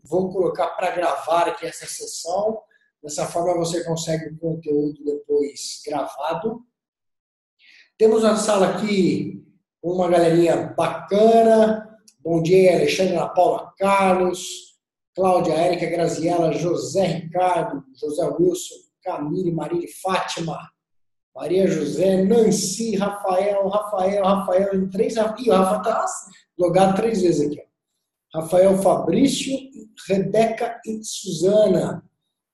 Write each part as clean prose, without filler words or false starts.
vou colocar para gravar aqui essa sessão. Dessa forma você consegue o conteúdo depois gravado. Temos na sala aqui uma galerinha bacana. Bom dia, Alexandre, Ana Paula, Carlos, Cláudia, Érica, Graziela, José Ricardo, José Wilson, Camille, Marília, Fátima, Maria José, Nancy, Rafael, em três. Ih, o Rafa está logado 3 vezes aqui. Ó. Rafael, Fabrício, Rebeca e Suzana.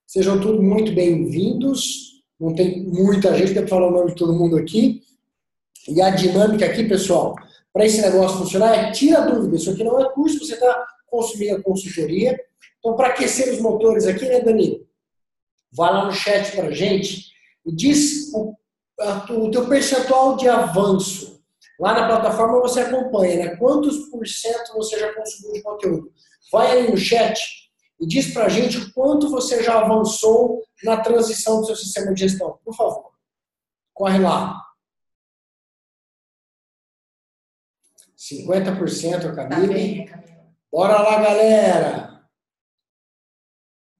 Sejam todos muito bem-vindos. Não tem muita gente para falar o nome de todo mundo aqui. E a dinâmica aqui, pessoal, para esse negócio funcionar é tira dúvida. Isso aqui não é curso, você está consumindo a consultoria. Então, para aquecer os motores aqui, né, Danilo? Vai lá no chat para a gente e diz o teu percentual de avanço. Lá na plataforma você acompanha, né? Quantos por cento você já consumiu de conteúdo. Vai aí no chat e diz pra gente o quanto você já avançou na transição do seu sistema de gestão. Por favor. Corre lá. 50%, Camille. Tá bem, Bora lá, galera.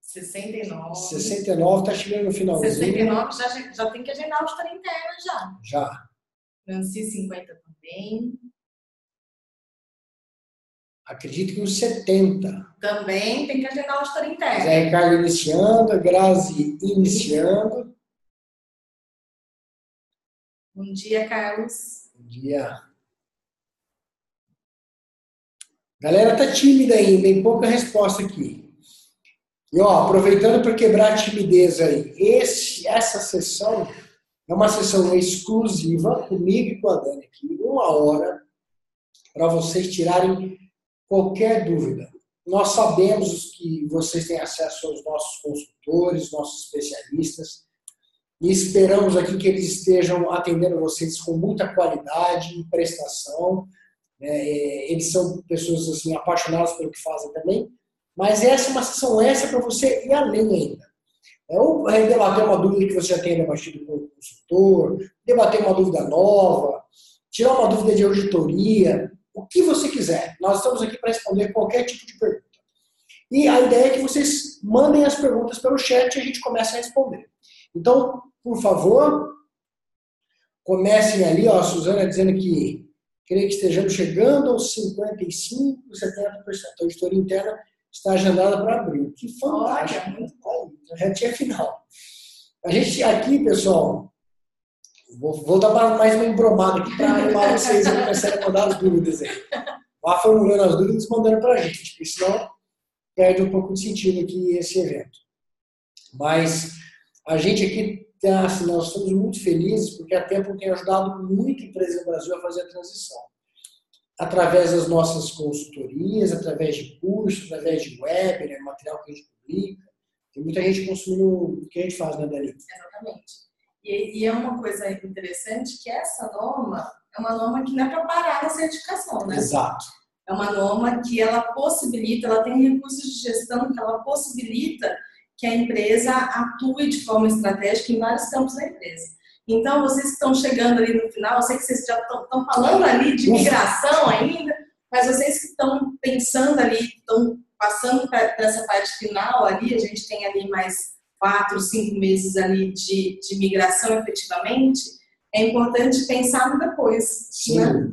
69. 69, tá chegando no finalzinho. 69 já tem que agendar a auditoria interna já. Já. Nancy, 50 também. Acredito que uns 70. Também tem que agendar a auditoria interna. Zé Ricardo iniciando, a Grazi iniciando. Bom dia, Carlos. Bom dia. Galera tá tímida ainda, tem pouca resposta aqui. E ó, aproveitando para quebrar a timidez aí, essa sessão é uma sessão exclusiva comigo e com a Dani aqui, 1 hora, para vocês tirarem qualquer dúvida. Nós sabemos que vocês têm acesso aos nossos consultores, nossos especialistas, e esperamos aqui que eles estejam atendendo vocês com muita qualidade e prestação. Eles são pessoas assim, apaixonadas pelo que fazem também, mas essa é uma sessão extra para você ir além ainda. Ou debater uma dúvida que você já tenha debatido com o consultor, debater uma dúvida nova, tirar uma dúvida de auditoria, o que você quiser. Nós estamos aqui para responder qualquer tipo de pergunta. E a ideia é que vocês mandem as perguntas pelo chat e a gente começa a responder. Então, por favor, comecem ali, ó, a Suzana dizendo que creio que estejamos chegando aos 55%, 70%. A auditoria interna está agendada para abril. Que fantástico. Já tinha final. A gente aqui, pessoal, vou dar mais uma embromada aqui para animar vocês a começarem a mandar as dúvidas aí. Vá formulando as dúvidas e mandando para a gente, porque senão perde um pouco de sentido aqui esse evento. Mas a gente aqui, assim, nós estamos muito felizes porque a Tempo tem ajudado muito a empresa do Brasil a fazer a transição. Através das nossas consultorias, através de cursos, através de web, né, material que a gente publica. Tem muita gente consumindo o que a gente faz, né, Dani? Exatamente. E é uma coisa interessante que essa norma é uma norma que não é para parar na certificação, né? Exato. É uma norma que ela possibilita, ela tem recursos de gestão que ela possibilita que a empresa atue de forma estratégica em vários campos da empresa. Então, vocês que estão chegando ali no final, eu sei que vocês já estão falando ali de migração ainda, mas vocês que estão pensando ali, estão passando para essa parte final ali, a gente tem ali mais 4, 5 meses ali de migração efetivamente, é importante pensar no depois. Sim, né?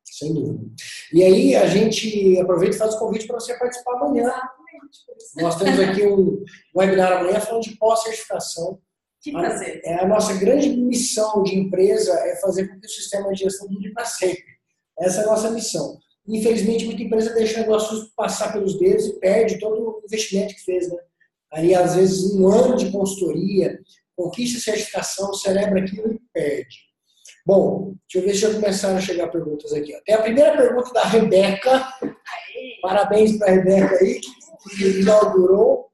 Sem dúvida. E aí a gente aproveita e faz o convite para você participar amanhã. Exatamente. Nós temos aqui um webinar amanhã falando de pós-certificação. Que prazer. A nossa grande missão de empresa é fazer com que o sistema de gestão dure para sempre. Essa é a nossa missão. Infelizmente, muita empresa deixa o negócio passar pelos dedos e perde todo o investimento que fez, né? Aí, às vezes, 1 ano de consultoria, conquista a certificação, celebra aquilo e perde. Bom, deixa eu ver se já começaram a chegar perguntas aqui. Tem a primeira pergunta da Rebeca. Aê. Parabéns para a Rebeca aí, que inaugurou.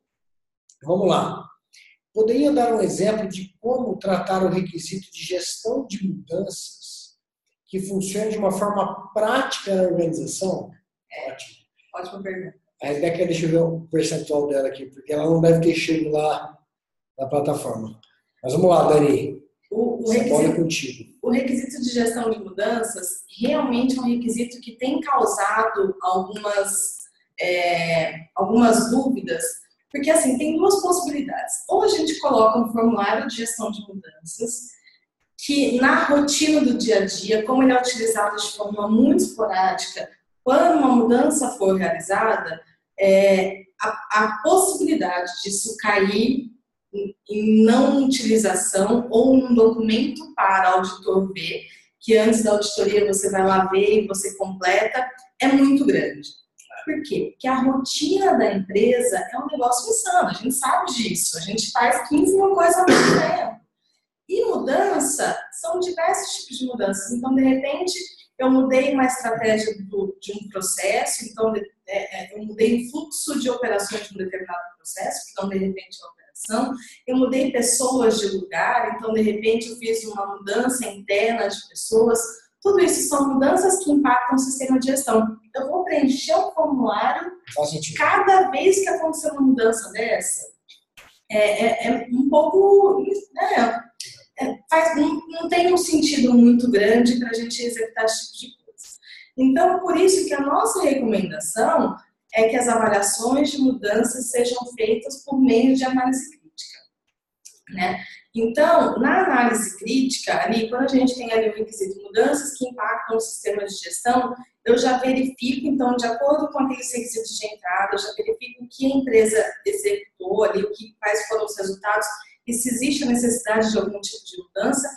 Vamos lá. Poderia dar um exemplo de como tratar o requisito de gestão de mudanças que funcione de uma forma prática na organização? Ótimo. Ótima pergunta. A Rebeca, deixa eu ver o percentual dela aqui, porque ela não deve ter chego lá na plataforma. Mas vamos lá, Dani. O requisito de gestão de mudanças realmente é um requisito que tem causado algumas algumas dúvidas, porque assim, tem duas possibilidades. Ou a gente coloca um formulário de gestão de mudanças, que na rotina do dia a dia, como ele é utilizado de forma muito esporádica, quando uma mudança for realizada, a possibilidade disso cair em não utilização ou num documento para auditor ver, que antes da auditoria você vai lá ver e você completa, é muito grande. Por quê? Porque a rotina da empresa é um negócio insano, a gente sabe disso, a gente faz 15 mil coisas ao mesmo tempo. E mudança são diversos tipos de mudanças. Então, de repente, eu mudei uma estratégia de um processo, então eu mudei o fluxo de operações de um determinado processo, então, de repente, a operação. Eu mudei pessoas de lugar, então, de repente, eu fiz uma mudança interna de pessoas. Tudo isso são mudanças que impactam o sistema de gestão. Eu vou preencher um formulário cada vez que acontecer uma mudança dessa. É um pouco... não tem um sentido muito grande para a gente executar esse tipo de coisa. Então, por isso que a nossa recomendação é que as avaliações de mudanças sejam feitas por meio de análise crítica, né? Então, na análise crítica, ali, quando a gente tem ali o requisito de mudanças que impactam o sistema de gestão, eu já verifico, então, de acordo com aqueles requisitos de entrada, eu já verifico o que a empresa executou ali, quais foram os resultados, e se existe a necessidade de algum tipo de mudança,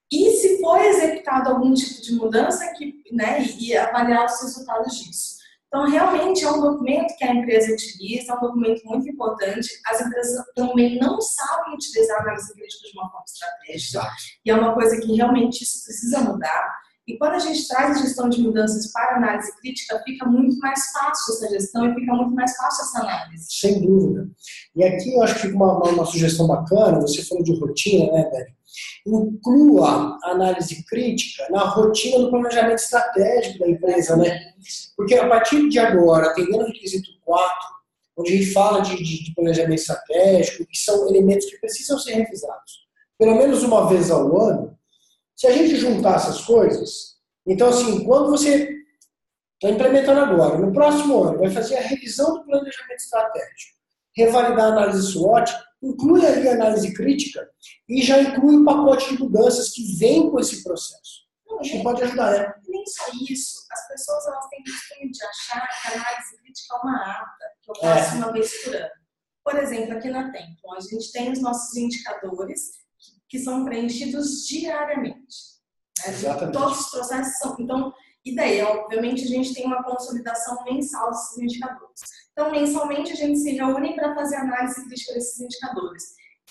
e se foi executado algum tipo de mudança, e avaliar os resultados disso. Então, realmente é um documento que a empresa utiliza, é um documento muito importante. As empresas também não sabem utilizar a análise crítica de uma forma estratégica. Exato. E é uma coisa que realmente isso precisa mudar. E quando a gente traz a gestão de mudanças para a análise crítica, fica muito mais fácil essa gestão e fica muito mais fácil essa análise. Sem dúvida. E aqui eu acho que uma sugestão bacana, você falou de rotina, né, Dani? Inclua a análise crítica na rotina do planejamento estratégico da empresa, né? Porque a partir de agora, atendendo o requisito 4, onde a gente fala de planejamento estratégico, que são elementos que precisam ser revisados, pelo menos uma vez ao ano, se a gente juntar essas coisas, então assim, quando você está implementando agora, no próximo ano, vai fazer a revisão do planejamento estratégico, revalidar a análise SWOT, inclui ali a análise crítica e já inclui o pacote de mudanças que vem com esse processo. Acho que pode ajudar, né? Nem só isso. As pessoas elas têm costume de achar que a análise crítica é uma ata que eu faço uma vez por ano. Por exemplo, aqui na Templon, a gente tem os nossos indicadores que são preenchidos diariamente. Né? Exatamente. Todos os processos são... Então, e daí, obviamente, a gente tem uma consolidação mensal desses indicadores. Então, mensalmente, a gente se reúne para fazer análise crítica desses indicadores.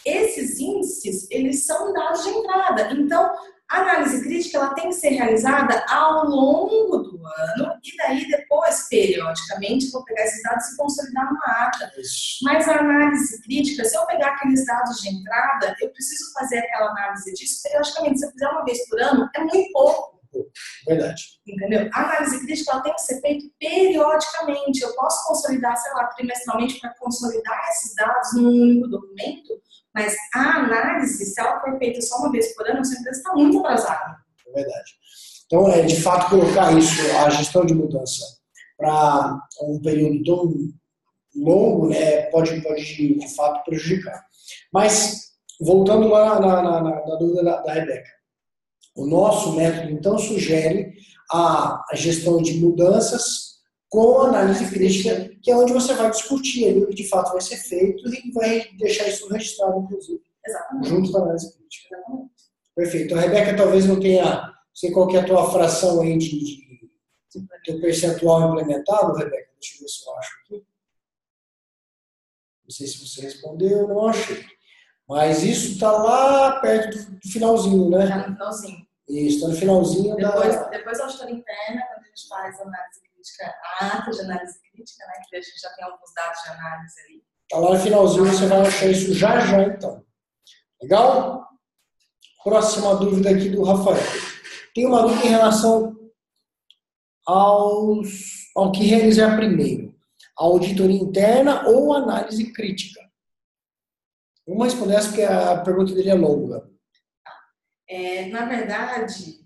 Esses índices, eles são dados de entrada. Então, a análise crítica ela tem que ser realizada ao longo do ano e daí, depois, periodicamente, vou pegar esses dados e consolidar numa ata. Mas a análise crítica, se eu pegar aqueles dados de entrada, eu preciso fazer aquela análise disso periodicamente. Se eu fizer uma vez por ano, é muito pouco. Verdade. Entendeu? A análise crítica ela tem que ser feita periodicamente. Eu posso consolidar, sei lá, trimestralmente para consolidar esses dados num único documento, mas a análise, se ela for feita só uma vez por ano, essa empresa está muito atrasada. É verdade. Então, de fato, colocar isso, a gestão de mudança, para um período tão longo, né, pode de fato prejudicar. Mas, voltando lá na dúvida da Rebeca, o nosso método, então, sugere a gestão de mudanças com análise crítica, que é onde você vai discutir ali o que de fato vai ser feito e vai deixar isso registrado, inclusive. Exatamente. Junto com a análise crítica. Exatamente. Perfeito. A Rebeca talvez não tenha, sei qual que é a tua fração aí de teu percentual implementado, Rebeca. Deixa eu ver se eu acho aqui. Não sei se você respondeu, não achei. Mas isso está lá perto do finalzinho, né? Está no finalzinho. Isso, está no finalzinho depois a auditoria interna, quando a gente faz análise crítica, a ata de análise crítica, né? Que a gente já tem alguns dados de análise ali. Está lá no finalzinho, você vai achar isso já, então. Legal? Próxima dúvida aqui do Rafael. Tem uma dúvida em relação ao que realizar primeiro. A auditoria interna ou análise crítica? Vamos responder essa porque a pergunta dele é longa. Na verdade,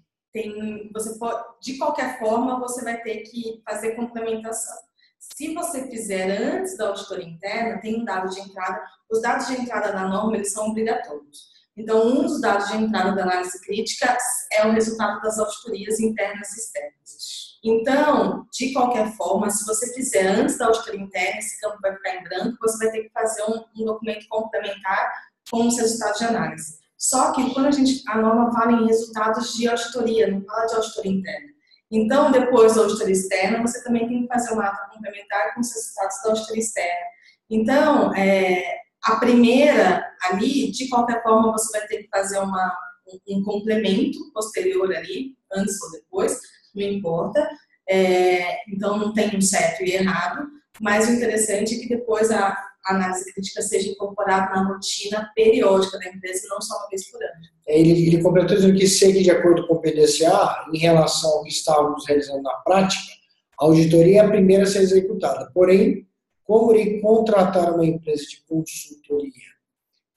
você pode, de qualquer forma, você vai ter que fazer complementação. Se você fizer antes da auditoria interna, tem um dado de entrada. Os dados de entrada da norma, eles são obrigatórios. Então, um dos dados de entrada da análise crítica é o resultado das auditorias internas e externas. Então, de qualquer forma, se você fizer antes da auditoria interna, esse campo vai ficar em branco, você vai ter que fazer um documento complementar com os resultados de análise. Só que quando a norma fala em resultados de auditoria, não fala de auditoria interna. Então, depois da auditoria externa, você também tem que fazer uma ata complementar com os resultados da auditoria externa. Então, a primeira ali, de qualquer forma, você vai ter que fazer um complemento posterior ali, antes ou depois, não importa. Então, não tem um certo e errado, mas o interessante é que depois a análise crítica seja incorporada na rotina periódica da empresa, não só uma vez por ano. Ele completou dizendo que segue de acordo com o PDCA, em relação ao que estávamos realizando na prática, a auditoria é a primeira a ser executada. Porém, como irei contratar uma empresa de consultoria,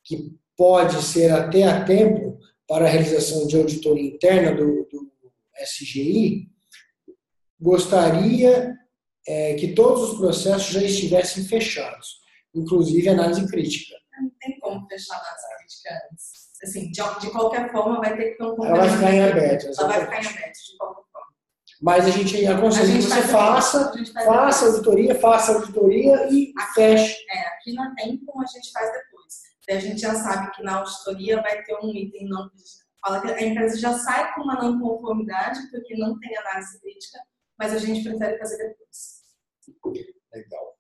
que pode ser até a tempo para a realização de auditoria interna do SGI, gostaria que todos os processos já estivessem fechados, inclusive análise crítica. Não tem como fechar a análise crítica antes. Assim, de qualquer forma, vai ter que ter um complemento. Ela vai ficar em aberto. Ela vai ficar em aberto, de qualquer forma. Mas a gente aconselha que você faça auditoria e feche. Aqui na Tempo a gente faz depois. Daí a gente já sabe que na auditoria vai ter um item não... Fala que a empresa já sai com uma não conformidade, porque não tem análise crítica, mas a gente prefere fazer depois. Legal.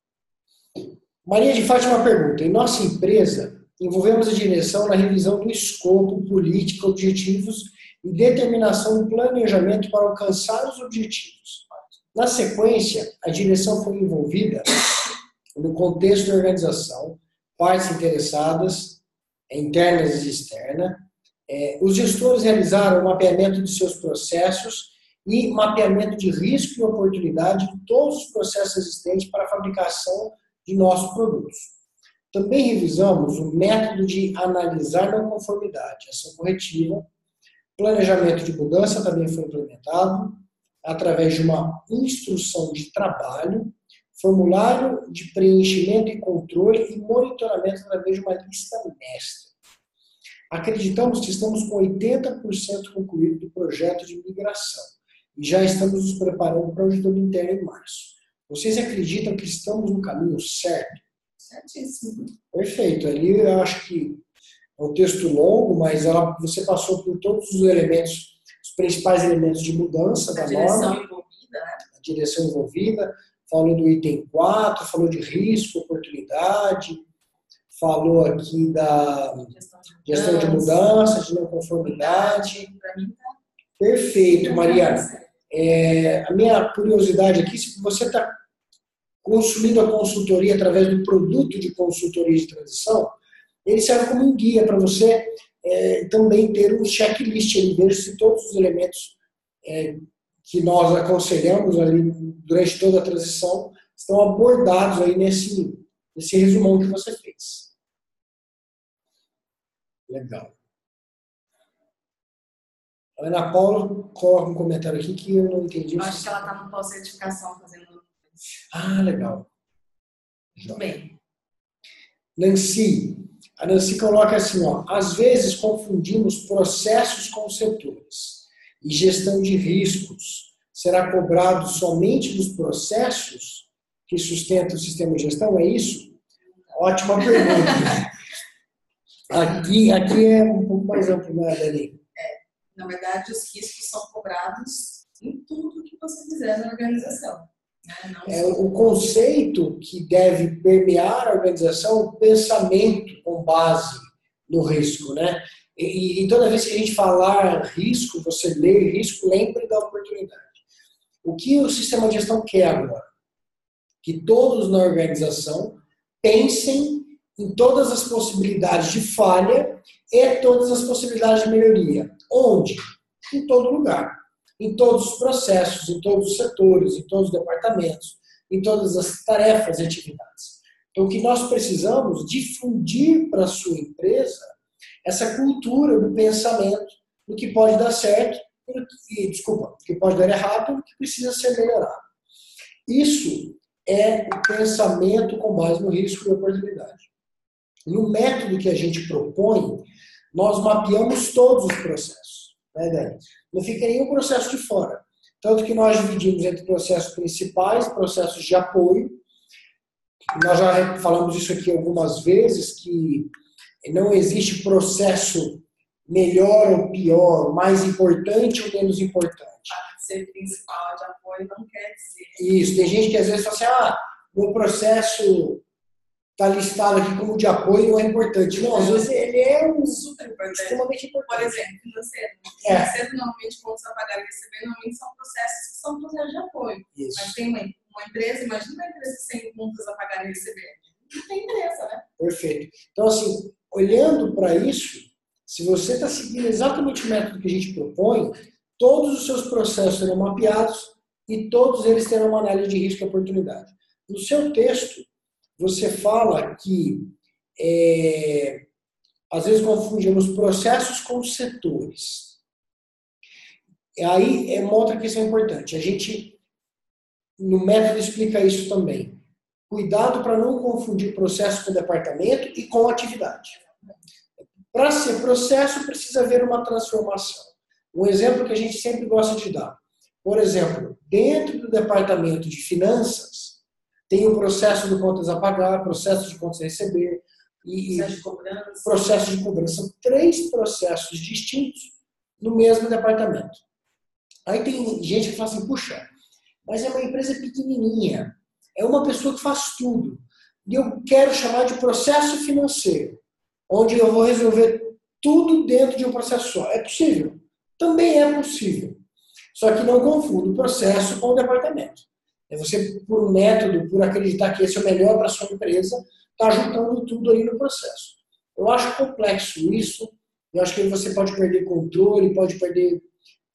Maria de Fátima pergunta: em nossa empresa, envolvemos a direção na revisão do escopo, política, objetivos e determinação do planejamento para alcançar os objetivos. Na sequência, a direção foi envolvida no contexto da organização, partes interessadas, internas e externas. Os gestores realizaram o mapeamento de seus processos e mapeamento de risco e oportunidade de todos os processos existentes para a fabricação de nossos produtos. Também revisamos o método de analisar não conformidade, ação corretiva. Planejamento de mudança também foi implementado através de uma instrução de trabalho, formulário de preenchimento e controle e monitoramento através de uma lista mestra. Acreditamos que estamos com 80% concluído do projeto de migração e já estamos nos preparando para a auditoria interna em março. Vocês acreditam que estamos no caminho certo? Certíssimo. Perfeito. Ali eu acho que é um texto longo, mas você passou por todos os elementos, os principais elementos de mudança da norma. A direção envolvida, né? A direção envolvida. Falou do item 4, falou de risco, oportunidade, falou aqui da gestão de mudança, de não conformidade. Perfeito, Mariana. A minha curiosidade aqui, se você está consumindo a consultoria através do produto de consultoria de transição, ele serve como um guia para você também ter um checklist ali, ver se todos os elementos que nós aconselhamos ali durante toda a transição estão abordados aí nesse resumão que você fez. Legal. A Ana Paula coloca um comentário aqui que eu não entendi. Eu acho que ela está no pós-certificação fazendo. Ah, legal. Muito bem. A Nancy coloca assim, às vezes confundimos processos com setores e gestão de riscos. Será cobrado somente dos processos que sustentam o sistema de gestão? É isso? Ótima pergunta. Aqui é um pouco mais amplo, né, Dani? Na verdade, os riscos são cobrados em tudo que você fizer na organização. O conceito que deve permear a organização é o pensamento com base no risco, né? E toda vez que a gente falar risco, você lê risco, lembre da oportunidade. O que o sistema de gestão quer agora? Que todos na organização pensem em todas as possibilidades de falha e todas as possibilidades de melhoria. Onde? Em todo lugar. Em todos os processos, em todos os setores, em todos os departamentos, em todas as tarefas e atividades. Então, o que nós precisamos difundir para a sua empresa essa cultura do pensamento do que pode dar certo, do que pode dar errado, do que precisa ser melhorado. Isso é o pensamento com base no risco e oportunidade. No método que a gente propõe, nós mapeamos todos os processos. Né, Dani? Não fica nenhum processo de fora. Tanto que nós dividimos entre processos principais e processos de apoio. Nós já falamos isso aqui algumas vezes, que não existe processo melhor ou pior, mais importante ou menos importante. Ser principal de apoio não quer dizer. Isso, tem gente que às vezes fala assim, meu processo está listado aqui como de apoio não é importante. Não, às vezes ele é super importante. Extremamente importante. Por exemplo, financeiro, normalmente, contas a pagar e receber, normalmente são processos que são processos de apoio. Isso. Mas tem uma empresa, imagina uma empresa sem contas a pagar e receber. Não tem empresa, né? Perfeito. Então, assim, olhando para isso, se você está seguindo exatamente o método que a gente propõe, todos os seus processos serão mapeados e todos eles terão uma análise de risco e oportunidade. No seu texto, você fala que às vezes confundimos processos com setores. E aí é uma outra questão importante. A gente, no método, explica isso também. Cuidado para não confundir processo com departamento e com atividade. Para ser processo, precisa haver uma transformação. Um exemplo que a gente sempre gosta de dar. Por exemplo, dentro do departamento de finanças, tem o processo de contas a pagar, processo de contas a receber e processo de cobrança. São 3 processos distintos no mesmo departamento. Aí tem gente que fala assim, puxa, mas é uma empresa pequenininha, é uma pessoa que faz tudo. E eu quero chamar de processo financeiro, onde eu vou resolver tudo dentro de um processo só. É possível? Também é possível. Só que não confunda o processo com o departamento. É você, por um método, por acreditar que esse é o melhor para a sua empresa, está juntando tudo ali no processo. Eu acho complexo isso, eu acho que você pode perder controle, pode perder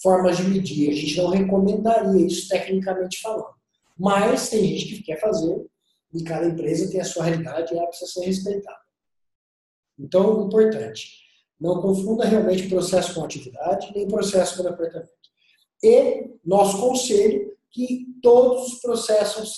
formas de medir. A gente não recomendaria isso tecnicamente falando. Mas tem gente que quer fazer, e cada empresa tem a sua realidade e ela precisa ser respeitada. Então, importante, não confunda realmente processo com atividade, nem processo com departamento. E nosso conselho, que todos os processos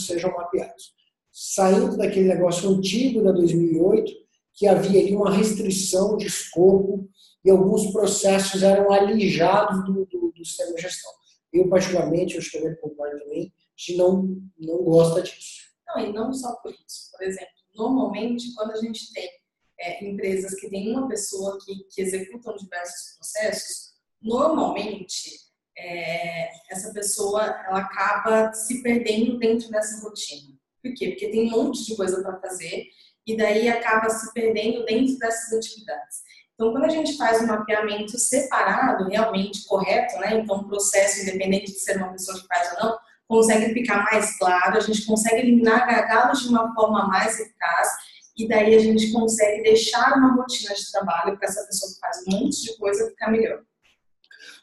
sejam mapeados. Saindo daquele negócio antigo da 2008, que havia ali uma restrição de escopo e alguns processos eram alijados do sistema de gestão. Eu, particularmente, eu acho que eu concordo também, a gente não gosta disso. Não, e não só por isso. Por exemplo, normalmente, quando a gente tem empresas que têm uma pessoa que executam diversos processos, normalmente essa pessoa ela acaba se perdendo dentro dessa rotina. Por quê? Porque tem um monte de coisa para fazer e daí acaba se perdendo dentro dessas atividades. Então, quando a gente faz um mapeamento separado, realmente correto, né? Então, o processo, independente de ser uma pessoa que faz ou não, consegue ficar mais claro, a gente consegue eliminar gargalos de uma forma mais eficaz e daí a gente consegue deixar uma rotina de trabalho para essa pessoa que faz um monte de coisa ficar melhor.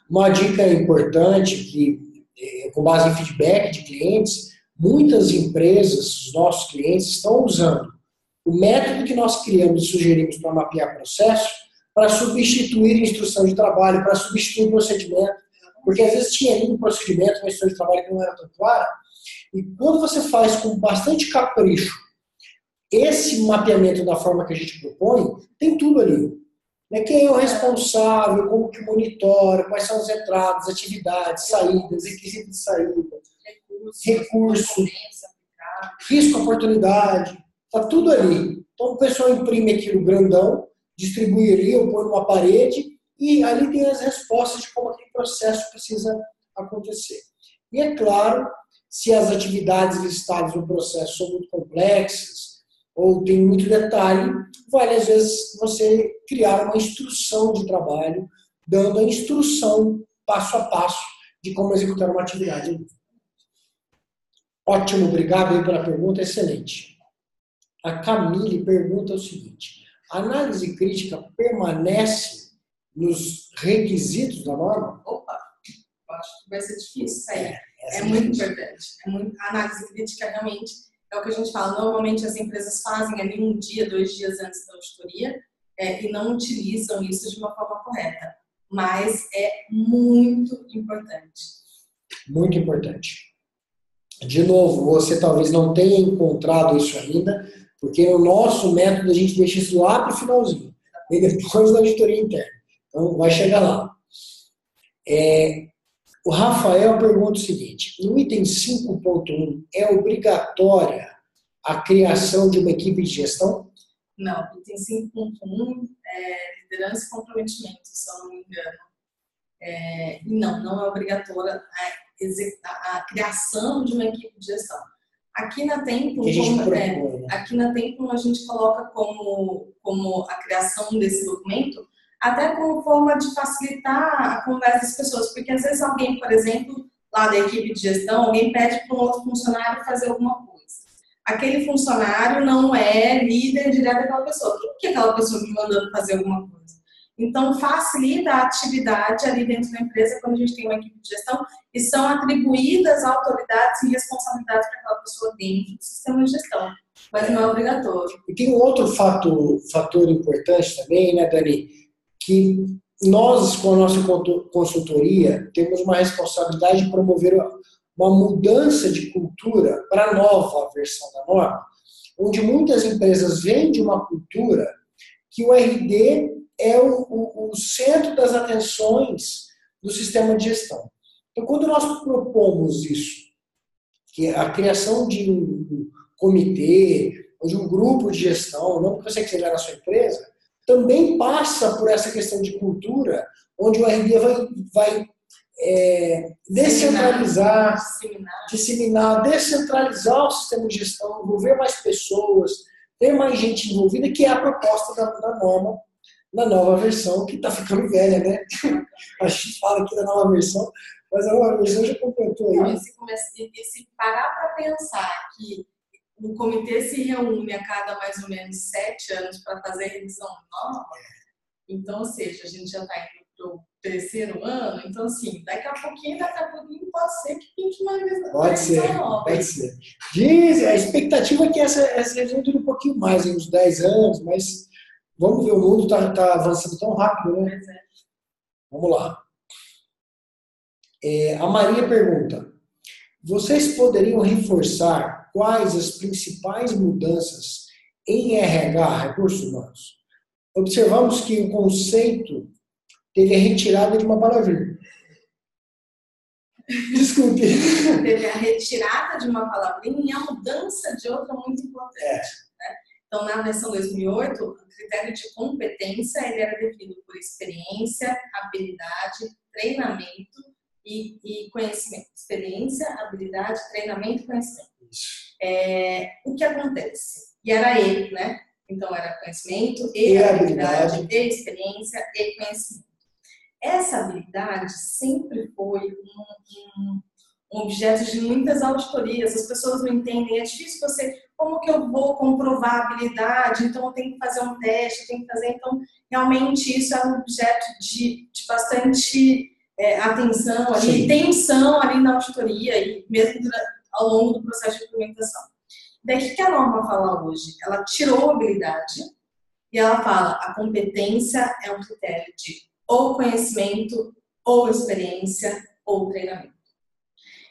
Uma dica importante que, com base em feedback de clientes, muitas empresas, os nossos clientes, estão usando o método que nós criamos e sugerimos para mapear processo para substituir a instrução de trabalho, para substituir o procedimento, porque às vezes tinha ali um procedimento, uma instrução de trabalho que não era tão clara, e quando você faz com bastante capricho esse mapeamento da forma que a gente propõe, tem tudo ali. Quem é o responsável, como que monitora, quais são as entradas, atividades, saídas, requisitos de saída, recurso, risco, oportunidade, está tudo ali. Então o pessoal imprime aquilo grandão, distribui ali ou põe numa parede e ali tem as respostas de como aquele processo precisa acontecer. E é claro, se as atividades listadas no processo são muito complexas, ou tem muito detalhe, vale às vezes você criar uma instrução de trabalho, dando a instrução passo a passo de como executar uma atividade. Ótimo, obrigado aí pela pergunta, excelente. A Camille pergunta o seguinte, a análise crítica permanece nos requisitos da norma? Opa, eu acho que vai ser difícil sair. É muito importante. A análise crítica realmente é o que a gente fala. Normalmente as empresas fazem ali 1 dia, 2 dias antes da auditoria e não utilizam isso de uma forma correta. Mas é muito importante. Muito importante. De novo, você talvez não tenha encontrado isso ainda, porque no nosso método a gente deixa isso lá para o finalzinho, e depois da auditoria interna. Então, vai chegar lá. O Rafael pergunta o seguinte: no item 5.1, é obrigatória a criação de uma equipe de gestão? Não, item 5.1 é liderança e comprometimento, se eu não me engano. Não é obrigatória a criação de uma equipe de gestão. Aqui na Templum, a gente coloca como a criação desse documento, até como forma de facilitar a conversa das pessoas, porque às vezes alguém, por exemplo, lá da equipe de gestão, alguém pede para um outro funcionário fazer alguma coisa. Aquele funcionário não é líder direto daquela pessoa. Por que aquela pessoa me mandando fazer alguma coisa? Então, facilita a atividade ali dentro da empresa quando a gente tem uma equipe de gestão e são atribuídas autoridades e responsabilidades para aquela pessoa dentro do sistema de gestão, mas não é obrigatório. E tem um outro fator importante também, né, Dani, que nós, com a nossa consultoria, temos uma responsabilidade de promover uma mudança de cultura para a nova versão da norma, onde muitas empresas vêm de uma cultura que o RD é o centro das atenções do sistema de gestão. Então, quando nós propomos isso, que é a criação de um comitê, ou de um grupo de gestão, não que você quiser na sua empresa, também passa por essa questão de cultura, onde o RD vai descentralizar, descentralizar o sistema de gestão, envolver mais pessoas, ter mais gente envolvida, que é a proposta da norma, na nova versão, que está ficando velha, né? A gente fala aqui da nova versão, mas a nova versão já completou aí. E se parar para pensar que o comitê se reúne a cada mais ou menos 7 anos para fazer revisão nova, então, ou seja, a gente já está indo para o 3º ano, então, assim, daqui a pouquinho pode ser que pinte uma revisão nova. Pode ser. Diz, a expectativa é que essa revisão dure um pouquinho mais, uns 10 anos, mas vamos ver, o mundo está avançando tão rápido, né? Vamos lá. A Maria pergunta: vocês poderiam reforçar quais as principais mudanças em RH, recursos humanos? Observamos que o conceito teve a retirada de uma palavrinha. Desculpe. Teve a retirada de uma palavrinha e a mudança de outra muito importante. Né? Então, na versão 2008, o critério de competência ele era definido por experiência, habilidade, treinamento e conhecimento. Experiência, habilidade, treinamento e conhecimento. O que acontece? E era E, né? Então, era conhecimento e habilidade, e experiência e conhecimento. Essa habilidade sempre foi um objeto de muitas auditorias. As pessoas não entendem, é difícil como que eu vou comprovar a habilidade? Então, eu tenho que fazer um teste, eu tenho que fazer. Então, realmente, isso é um objeto de bastante atenção, tensão ali na auditoria e mesmo ao longo do processo de implementação. Daí, o que a norma fala hoje? Ela tirou a habilidade e ela fala a competência é um critério de ou conhecimento, ou experiência, ou treinamento.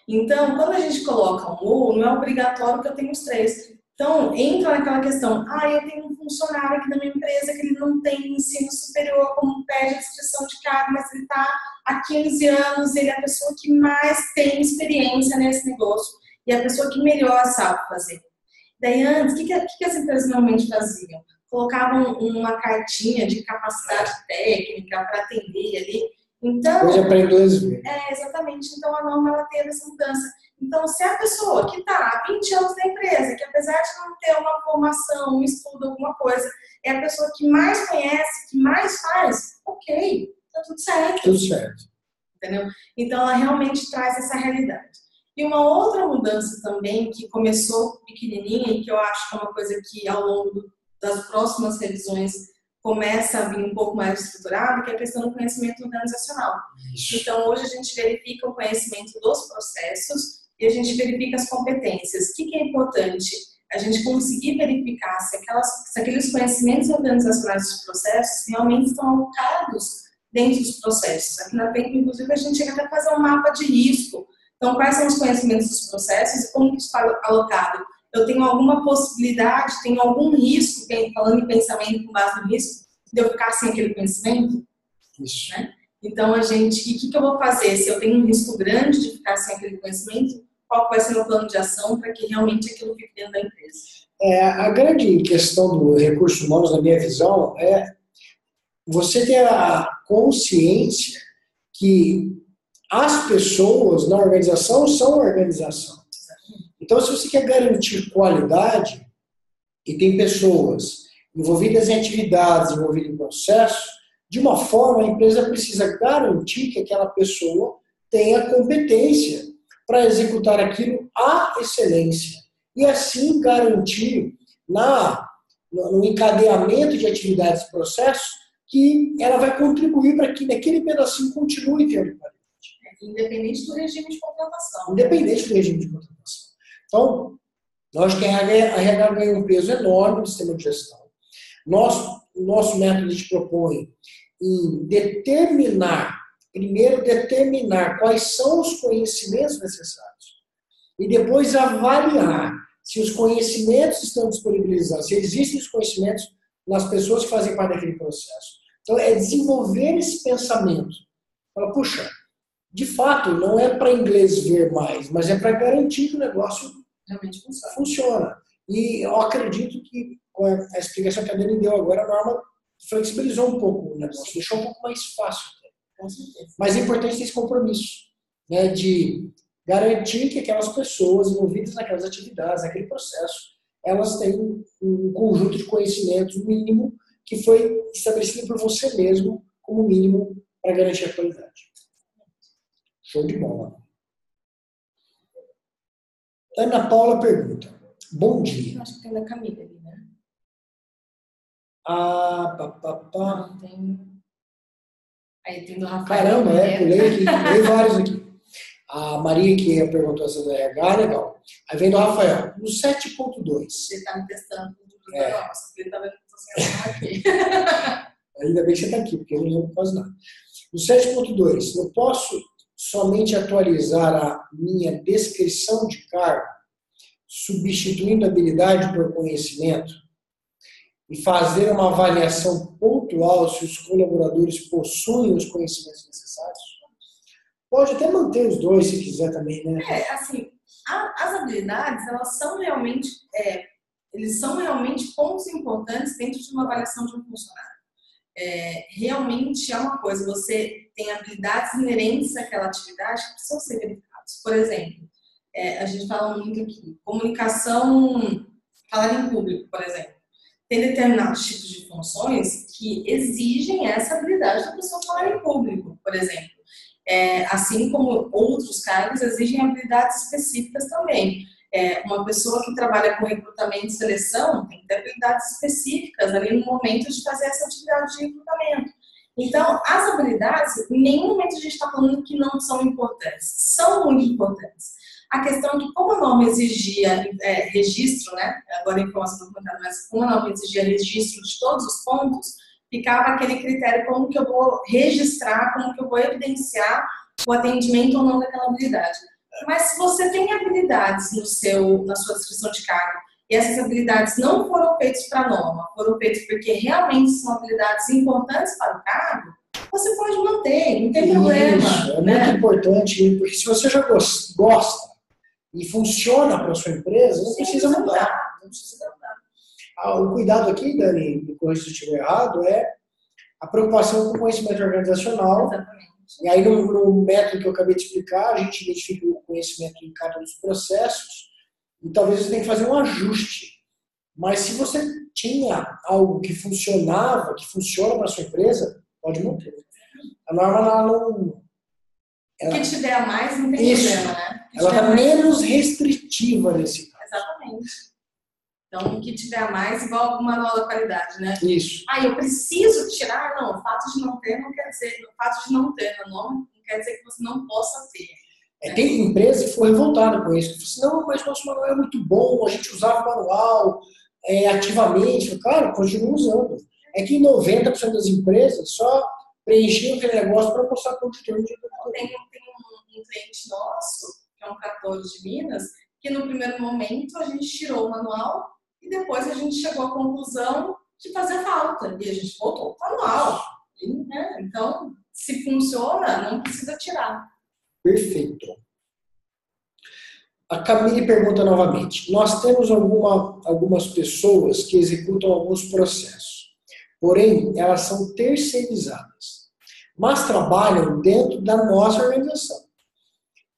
Então, quando a gente coloca um ou, não é obrigatório que eu tenha os 3. Então, entra naquela questão, eu tenho um funcionário aqui da minha empresa que ele não tem ensino superior, como pede a descrição de cargo, mas ele está há 15 anos, ele é a pessoa que mais tem experiência nesse negócio e é a pessoa que melhor sabe fazer. Daí, antes, o que as empresas normalmente faziam? Colocavam uma cartinha de capacidade técnica para atender ali. Então, hoje aprendeu isso. Exatamente. Então, a norma ela teve essa mudança. Então, se a pessoa que está há 20 anos na empresa, que apesar de não ter uma formação, um estudo, alguma coisa, é a pessoa que mais conhece, que mais faz, ok, tá tudo certo. Tudo certo. Entendeu? Então, ela realmente traz essa realidade. E uma outra mudança também, que começou pequenininha e que eu acho que é uma coisa que ao longo das próximas revisões começa a vir um pouco mais estruturado, que é a questão do conhecimento organizacional. Isso. Então, hoje a gente verifica o conhecimento dos processos e a gente verifica as competências. O que é importante? A gente conseguir verificar se aqueles conhecimentos organizacionais dos processos realmente estão alocados dentro dos processos. Aqui na Templum, inclusive, a gente chega até a fazer um mapa de risco Então, quais são os conhecimentos dos processos e como que isso está alocado? Eu tenho alguma possibilidade, tenho algum risco, falando em pensamento com base no risco, de eu ficar sem aquele conhecimento? Isso. Né? Então, e o que eu vou fazer? Se eu tenho um risco grande de ficar sem aquele conhecimento, qual vai ser o meu plano de ação para que realmente aquilo fique dentro da empresa? A grande questão do recurso humano, na minha visão, é você ter a consciência que as pessoas na organização são organização. Então, se você quer garantir qualidade e tem pessoas envolvidas em atividades, envolvidas em processos, de uma forma a empresa precisa garantir que aquela pessoa tenha competência para executar aquilo à excelência. E assim garantir no encadeamento de atividades e processos que ela vai contribuir para que naquele pedacinho continue tendo qualidade. Independente do regime de contratação. Independente do regime de contratação. Então, eu acho que a RH ganha um peso enorme no sistema de gestão. O nosso método te propõe em primeiro determinar quais são os conhecimentos necessários e depois avaliar se os conhecimentos estão disponibilizados, se existem os conhecimentos nas pessoas que fazem parte daquele processo. Então, é desenvolver esse pensamento. Fala, puxa, de fato, não é para inglês ver mais, mas é para garantir que o negócio realmente funciona. E eu acredito que com a explicação que a Dani deu agora, a norma flexibilizou um pouco o negócio, deixou um pouco mais fácil. Mas é importante ter esse compromisso, né, de garantir que aquelas pessoas envolvidas naquelas atividades, naquele processo, elas têm um conjunto de conhecimentos mínimo que foi estabelecido por você mesmo como mínimo para garantir a qualidade. Show de bola. Ana Paula pergunta. Bom dia. Acho que tem da Camila ali, né? Não, tem... Aí tem do Rafael. Caramba, pulei vários aqui. A Maria que perguntou essa do RH, legal. Aí vem do Rafael. No 7.2. Você está me testando. Nossa, ele está vendo que eu estou aqui. Ainda bem que você está aqui, porque eu não lembro quase nada. No 7.2, eu posso somente atualizar a minha descrição de cargo, substituindo habilidade por conhecimento, e fazer uma avaliação pontual se os colaboradores possuem os conhecimentos necessários? Pode até manter os dois, se quiser também, né? Assim, as habilidades, elas são realmente, eles são realmente pontos importantes dentro de uma avaliação de um funcionário. Realmente é uma coisa, você tem habilidades inerentes àquela atividade que precisam ser verificadas. Por exemplo, a gente fala muito aqui, comunicação, falar em público, por exemplo. Tem determinados tipos de funções que exigem essa habilidade da pessoa falar em público, por exemplo. Assim como outros cargos exigem habilidades específicas também. Uma pessoa que trabalha com recrutamento e seleção tem que ter habilidades específicas ali no momento de fazer essa atividade de recrutamento. Então, as habilidades, em nenhum momento a gente está falando que não são importantes. São muito importantes. A questão é que, como a norma exigia registro, né? Agora a informação documentada, mas como a norma exigia registro de todos os pontos, ficava aquele critério como que eu vou registrar, como que eu vou evidenciar o atendimento ou não daquela habilidade. Mas se você tem habilidades na sua descrição de cargo e essas habilidades não foram feitas para a norma, foram feitas porque realmente são habilidades importantes para o cargo, você pode manter, não tem problema. Isso, é muito importante, porque se você já gosta e funciona para a sua empresa, não precisa mudar. Não precisa mudar. O cuidado aqui, Dani, me corrija se eu estiver errado, é a preocupação com o conhecimento organizacional. Exatamente. E aí, no método que eu acabei de explicar, a gente identifica o conhecimento em cada um dos processos e talvez você tenha que fazer um ajuste. Mas se você tinha algo que funcionava, que funciona para a sua empresa, pode manter. A norma não... O que tiver a mais não tem problema, né? Ela está menos restritiva nesse caso. Exatamente. Então, o que tiver a mais igual o manual da qualidade, né? Isso. Eu preciso tirar? Não, o fato de não ter não quer dizer, o fato de não ter na norma não quer dizer que você não possa ter. Né? Tem empresa que foi revoltada com isso. Que falou assim, não, mas nosso manual é muito bom, a gente usava o manual ativamente. Claro, continua usando. É que 90% das empresas só preenchiam aquele negócio para mostrar para o auditor. Tem um cliente nosso é um cartório de Minas, que no primeiro momento a gente tirou o manual e depois a gente chegou à conclusão que fazia falta. E a gente voltou para o manual. E, né? Então, se funciona, não precisa tirar. Perfeito. A Camille pergunta novamente. Nós temos algumas pessoas que executam alguns processos, porém, elas são terceirizadas, mas trabalham dentro da nossa organização.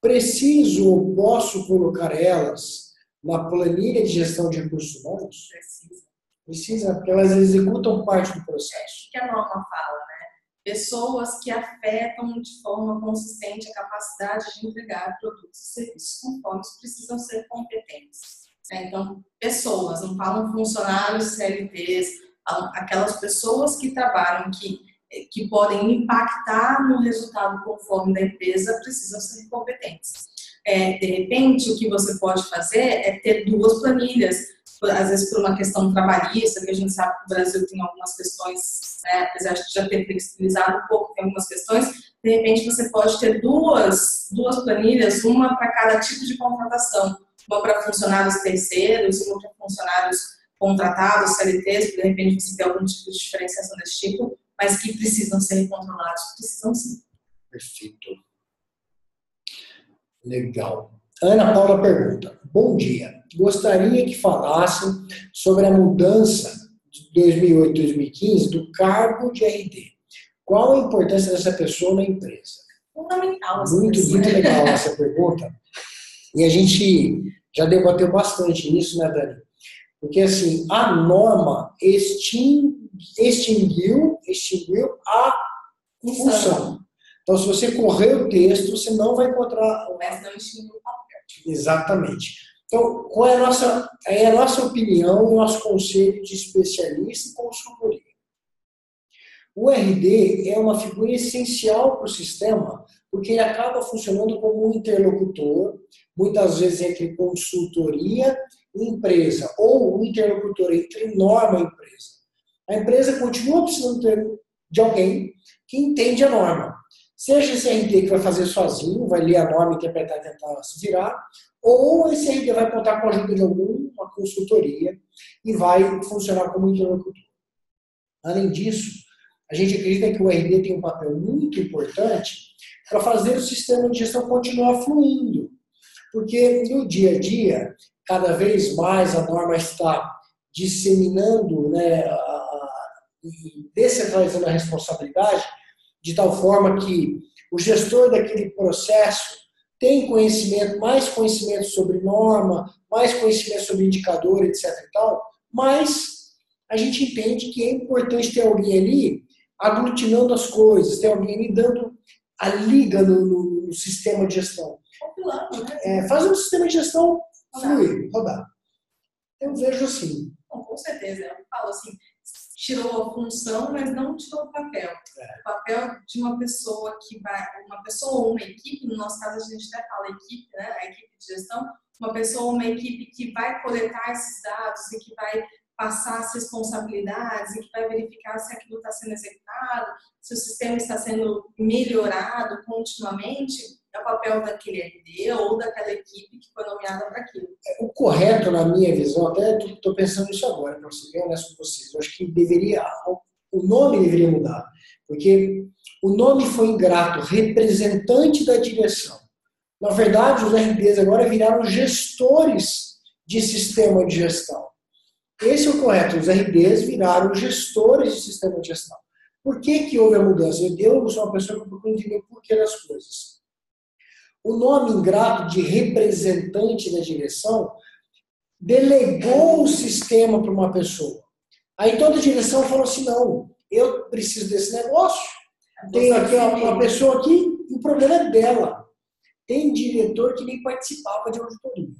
Preciso ou posso colocar elas na planilha de gestão de recursos humanos? Precisa, porque elas executam parte do processo. O que a norma fala, né? Pessoas que afetam de forma consistente a capacidade de entregar produtos e serviços conforme precisam ser competentes. Então, pessoas, não falam funcionários CLTs, falam aquelas pessoas que trabalham, que podem impactar no resultado conforme da empresa, precisam ser competentes. De repente, o que você pode fazer é ter duas planilhas, às vezes por uma questão trabalhista, que a gente sabe que o Brasil tem algumas questões, né, apesar de já ter flexibilizado um pouco, tem algumas questões, de repente você pode ter duas planilhas, uma para cada tipo de contratação, uma para funcionários terceiros, uma para funcionários contratados, CLTs, de repente você tem algum tipo de diferenciação desse tipo, mas que precisam ser controlados, precisam sim. Perfeito. Legal. Ana Paula pergunta, bom dia, gostaria que falassem sobre a mudança de 2008 e 2015 do cargo de RD. Qual a importância dessa pessoa na empresa? Fundamental. Muito legal essa pergunta. E a gente já debateu bastante nisso, né, Dani? Porque, assim, a norma extinguiu a função. Então, se você correr o texto, você não vai encontrar... Mas não extinguiu o papel. Exatamente. Então, qual é a nossa opinião, o nosso conceito de especialista e consultoria? O RD é uma figura essencial para o sistema, porque ele acaba funcionando como um interlocutor, muitas vezes entre consultoria e empresa, ou um interlocutor entre norma e empresa. A empresa continua precisando de alguém que entende a norma. Seja esse RD que vai fazer sozinho, vai ler a norma, interpretar e tentar se virar, ou esse RD vai contar com a ajuda de alguma consultoria e vai funcionar como interlocutor. Além disso, a gente acredita que o RD tem um papel muito importante para fazer o sistema de gestão continuar fluindo. Porque no dia a dia, cada vez mais a norma está disseminando, né, e descentralizando a responsabilidade, de tal forma que o gestor daquele processo tem mais conhecimento sobre norma, mais conhecimento sobre indicador, etc. e tal, mas a gente entende que é importante ter alguém ali aglutinando as coisas, ter alguém ali dando a liga no sistema de gestão. Fazendo o sistema de gestão fluir, rodar. Eu vejo assim. Bom, com certeza, eu falo assim, tirou a função, mas não tirou o papel. O papel de uma pessoa ou uma equipe, no nosso caso a gente até fala equipe, né? A equipe de gestão, uma pessoa ou uma equipe que vai coletar esses dados e que vai passar as responsabilidades e que vai verificar se aquilo está sendo executado, se o sistema está sendo melhorado continuamente, é o papel daquele RD ou daquela equipe que foi nomeada para aquilo. O correto, na minha visão, até estou pensando nisso agora, para ser bem honesto com vocês, eu acho que o nome deveria mudar, porque o nome foi ingrato, representante da direção. Na verdade, os RDs agora viraram gestores de sistema de gestão. Esse é o correto, os RDs viraram gestores de sistema de gestão. Por que houve a mudança? Eu sou uma pessoa que procura entender o porquê das coisas. O nome ingrato de representante da direção delegou o sistema para uma pessoa. Aí toda a direção falou assim, não, eu preciso desse negócio. Tenho aqui uma pessoa aqui, o problema é dela. Tem diretor que nem participava de auditoria.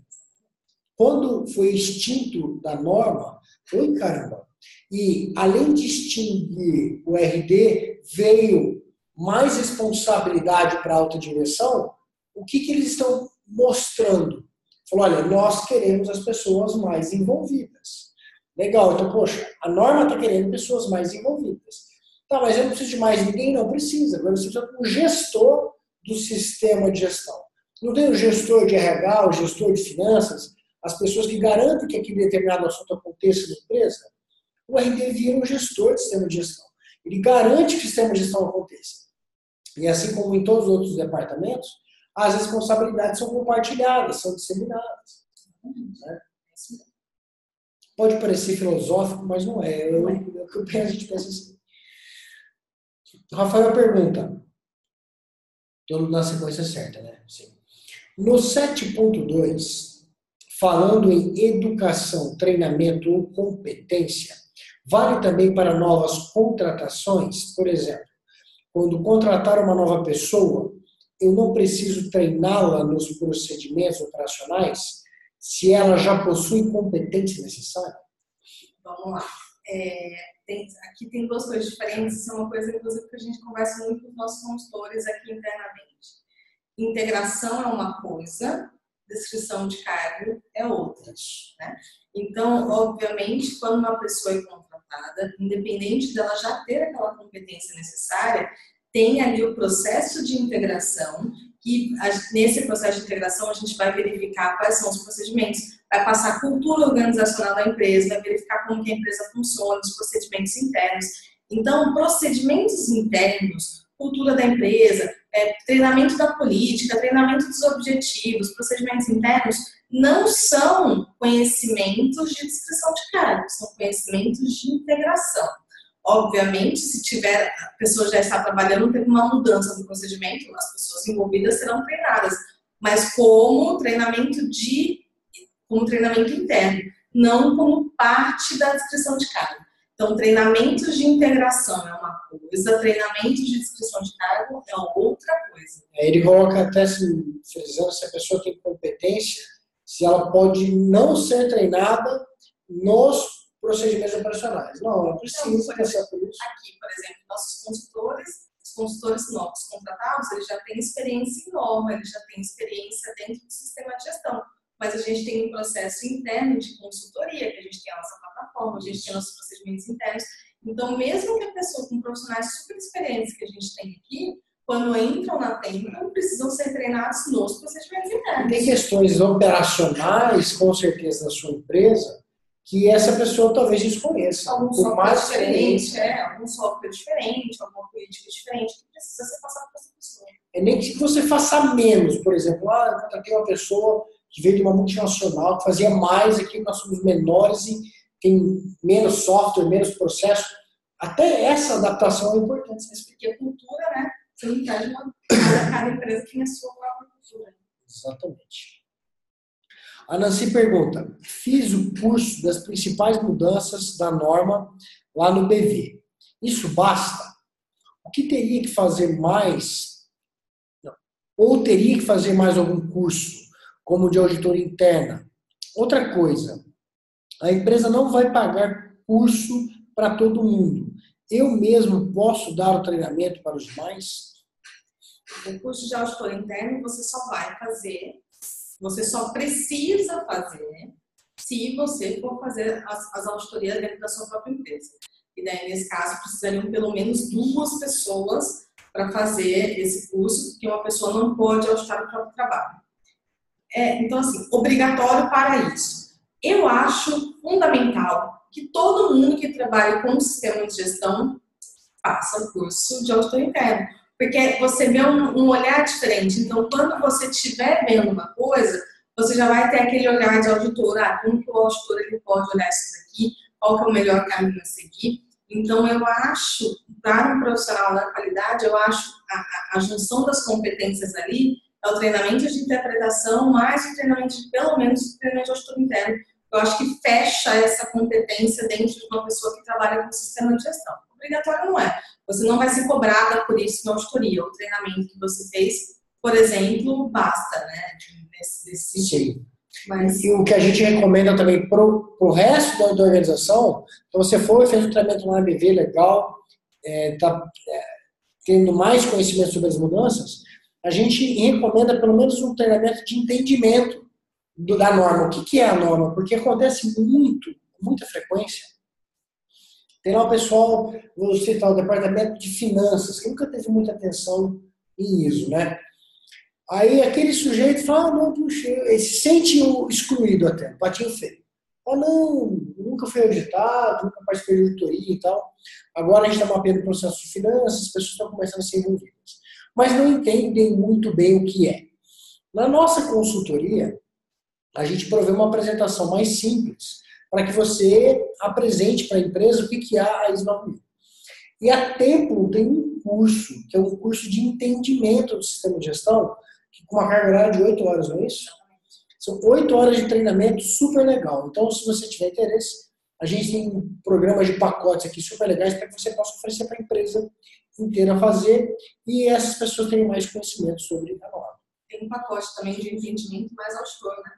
Quando foi extinto da norma, foi caramba. E além de extinguir o RD, veio mais responsabilidade para a alta direção. O que eles estão mostrando? Falou, olha, nós queremos as pessoas mais envolvidas. Legal, então, poxa, a norma está querendo pessoas mais envolvidas. Tá, mas eu não preciso de mais ninguém? Não precisa. Agora você precisa de um gestor do sistema de gestão. Não tem o gestor de RH, o gestor de finanças, as pessoas que garantem que aquele determinado assunto aconteça na empresa. O RD vira um gestor de sistema de gestão. Ele garante que o sistema de gestão aconteça. E assim como em todos os outros departamentos, as responsabilidades são compartilhadas, são disseminadas. Né? Pode parecer filosófico, mas não é. A gente pensa assim. Rafael pergunta. Estou na sequência certa, né? Sim. No 7.2, falando em educação, treinamento ou competência, vale também para novas contratações? Por exemplo, quando contratar uma nova pessoa, eu não preciso treiná-la nos procedimentos operacionais se ela já possui competência necessária? Vamos lá. Aqui tem duas coisas diferentes, isso é uma coisa inclusive que a gente conversa muito com os nossos consultores aqui internamente. Integração é uma coisa, descrição de cargo é outra. Né? Então, obviamente, quando uma pessoa é contratada, independente dela já ter aquela competência necessária, tem ali o processo de integração, que nesse processo de integração a gente vai verificar quais são os procedimentos, vai passar a cultura organizacional da empresa, vai verificar como que a empresa funciona, os procedimentos internos. Então, procedimentos internos, cultura da empresa, treinamento da política, treinamento dos objetivos, procedimentos internos, não são conhecimentos de descrição de cargos, são conhecimentos de integração. Obviamente, se a pessoa já está trabalhando, teve uma mudança no procedimento, as pessoas envolvidas serão treinadas, mas como treinamento interno, não como parte da descrição de cargo. Então, treinamentos de integração é uma coisa, treinamentos de descrição de cargo é outra coisa. Ele coloca até frisando se a pessoa tem competência, se ela pode não ser treinada nos procedimentos operacionais. Não, ela precisa passar por isso. Aqui, por exemplo, nossos os consultores novos contratados, eles já têm experiência em norma, eles já têm experiência dentro do sistema de gestão. Mas a gente tem um processo interno de consultoria, que a gente tem a nossa plataforma, a gente tem nossos procedimentos internos. Então, mesmo que a pessoa com profissionais super experientes que a gente tem aqui, quando entram na técnica, precisam ser treinados nos procedimentos internos. Tem questões operacionais, com certeza, da sua empresa, que essa pessoa talvez desconheça. Algum software diferente, algum software diferente, alguma política diferente, que precisa ser passado para essa pessoa. É nem que você faça menos, por exemplo, eu contratei uma pessoa que veio de uma multinacional, que fazia mais, aqui nós somos menores e tem menos software, menos processo. Até essa adaptação é importante. Porque a cultura, né? Você não pede cada empresa tem a sua própria cultura. Exatamente. A Nancy pergunta, fiz o curso das principais mudanças da norma lá no BV. Isso basta? O que teria que fazer mais? Não. Ou teria que fazer mais algum curso, como de auditoria interna? Outra coisa, a empresa não vai pagar curso para todo mundo. Eu mesmo posso dar o treinamento para os demais? O curso de auditoria interna você só vai fazer, você só precisa fazer se você for fazer as auditorias dentro da sua própria empresa. E daí, nesse caso, precisariam pelo menos 2 pessoas para fazer esse curso, porque uma pessoa não pode auditar o próprio trabalho. Então, assim, obrigatório para isso. Eu acho fundamental que todo mundo que trabalha com o sistema de gestão faça o curso de auditoria interna. Porque você vê um olhar diferente. Então, quando você estiver vendo uma coisa, você já vai ter aquele olhar de auditor. Como que o auditor ele pode olhar isso daqui? Qual que é o melhor caminho a seguir? Então, eu acho, para um profissional da qualidade, eu acho a junção das competências ali é o treinamento de interpretação mais o treinamento de, pelo menos, o treinamento de auditor interno. Eu acho que fecha essa competência dentro de uma pessoa que trabalha com o sistema de gestão. Obrigatório não é. Você não vai ser cobrada por isso na auditoria. O treinamento que você fez, por exemplo, basta, né? Nesse sentido. Mas... E o que a gente recomenda também para o resto da organização, se você for e fez um treinamento no ABV legal, está tendo mais conhecimento sobre as mudanças, a gente recomenda pelo menos um treinamento de entendimento da norma. O que é a norma? Porque acontece com muita frequência. Tem lá o pessoal, vou citar o departamento de finanças, que nunca teve muita atenção em ISO, né? Aí aquele sujeito fala, não, puxa, ele se sente excluído até, patinho feio. Fala, não, nunca fui auditado, nunca participei de auditoria e tal. Agora a gente está mapeando o processo de finanças, as pessoas estão começando a ser envolvidas. Mas não entendem muito bem o que é. Na nossa consultoria, a gente provê uma apresentação mais simples para que você apresente para a empresa o que é a ISO 9000. E a Templo tem um curso, que é um curso de entendimento do sistema de gestão, que com uma carga horária de 8 horas, não é isso? São 8 horas de treinamento super legal. Então, se você tiver interesse, a gente tem programas de pacotes aqui super legais para que você possa oferecer para a empresa inteira fazer e essas pessoas tenham mais conhecimento sobre a norma. Tem um pacote também de entendimento mais auditor, né?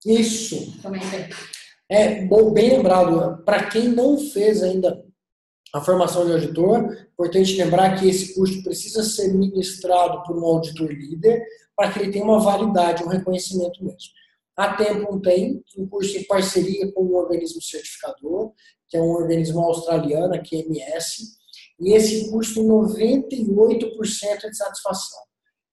Isso. Também tem. É bom, bem lembrado. Para quem não fez ainda a formação de auditor, importante lembrar que esse curso precisa ser ministrado por um auditor líder para que ele tenha uma validade, um reconhecimento mesmo. A Templum tem um curso em parceria com um organismo certificador, que é um organismo australiano, a QMS, e esse curso tem 98% de satisfação.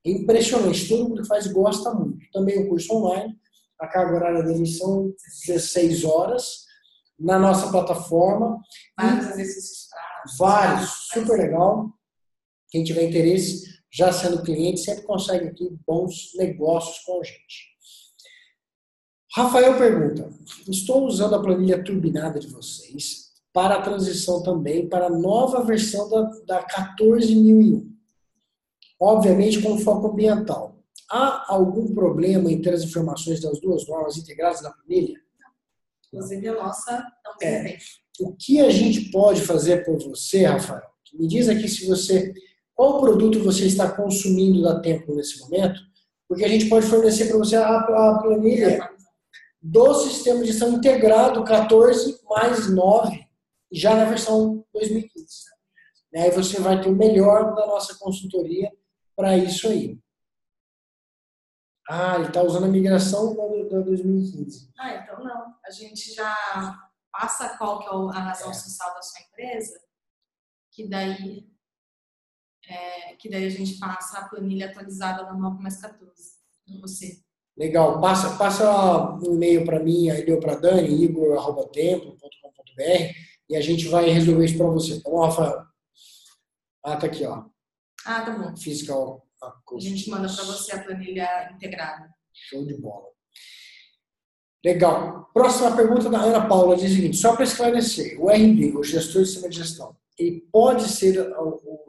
É impressionante, todo mundo que faz gosta muito. Também o curso online, a carga horária dele são 16 horas, na nossa plataforma. Vários exercícios práticos. Vários, super legal. Quem tiver interesse, já sendo cliente, sempre consegue aqui bons negócios com a gente. Rafael pergunta, estou usando a planilha turbinada de vocês para a transição também para a nova versão da 14.001. Obviamente com foco ambiental. Há algum problema em ter as informações das duas normas integradas na planilha? Inclusive a nossa não tem. O que a gente pode fazer por você, Rafael? Me diz aqui qual produto você está consumindo da Templo nesse momento, porque a gente pode fornecer para você a planilha do sistema de gestão integrado 14 mais 9, já na versão 2015. Aí você vai ter o melhor da nossa consultoria para isso aí. Ele está usando a migração da 2015. Então não. A gente já passa qual que é a razão social da sua empresa, que daí a gente passa a planilha atualizada na 9 mais 14. Você. Legal. Passa um e-mail para mim, aí deu para Dani, igor@templo.com.br e a gente vai resolver isso para você. Tá bom, Rafael? Tá aqui, ó. Tá bom. Fiscal. A gente manda para você a planilha integrada. Show de bola. Legal. Próxima pergunta da Ana Paula diz o seguinte, só para esclarecer, o RD, o gestor de sistema de gestão, ele pode ser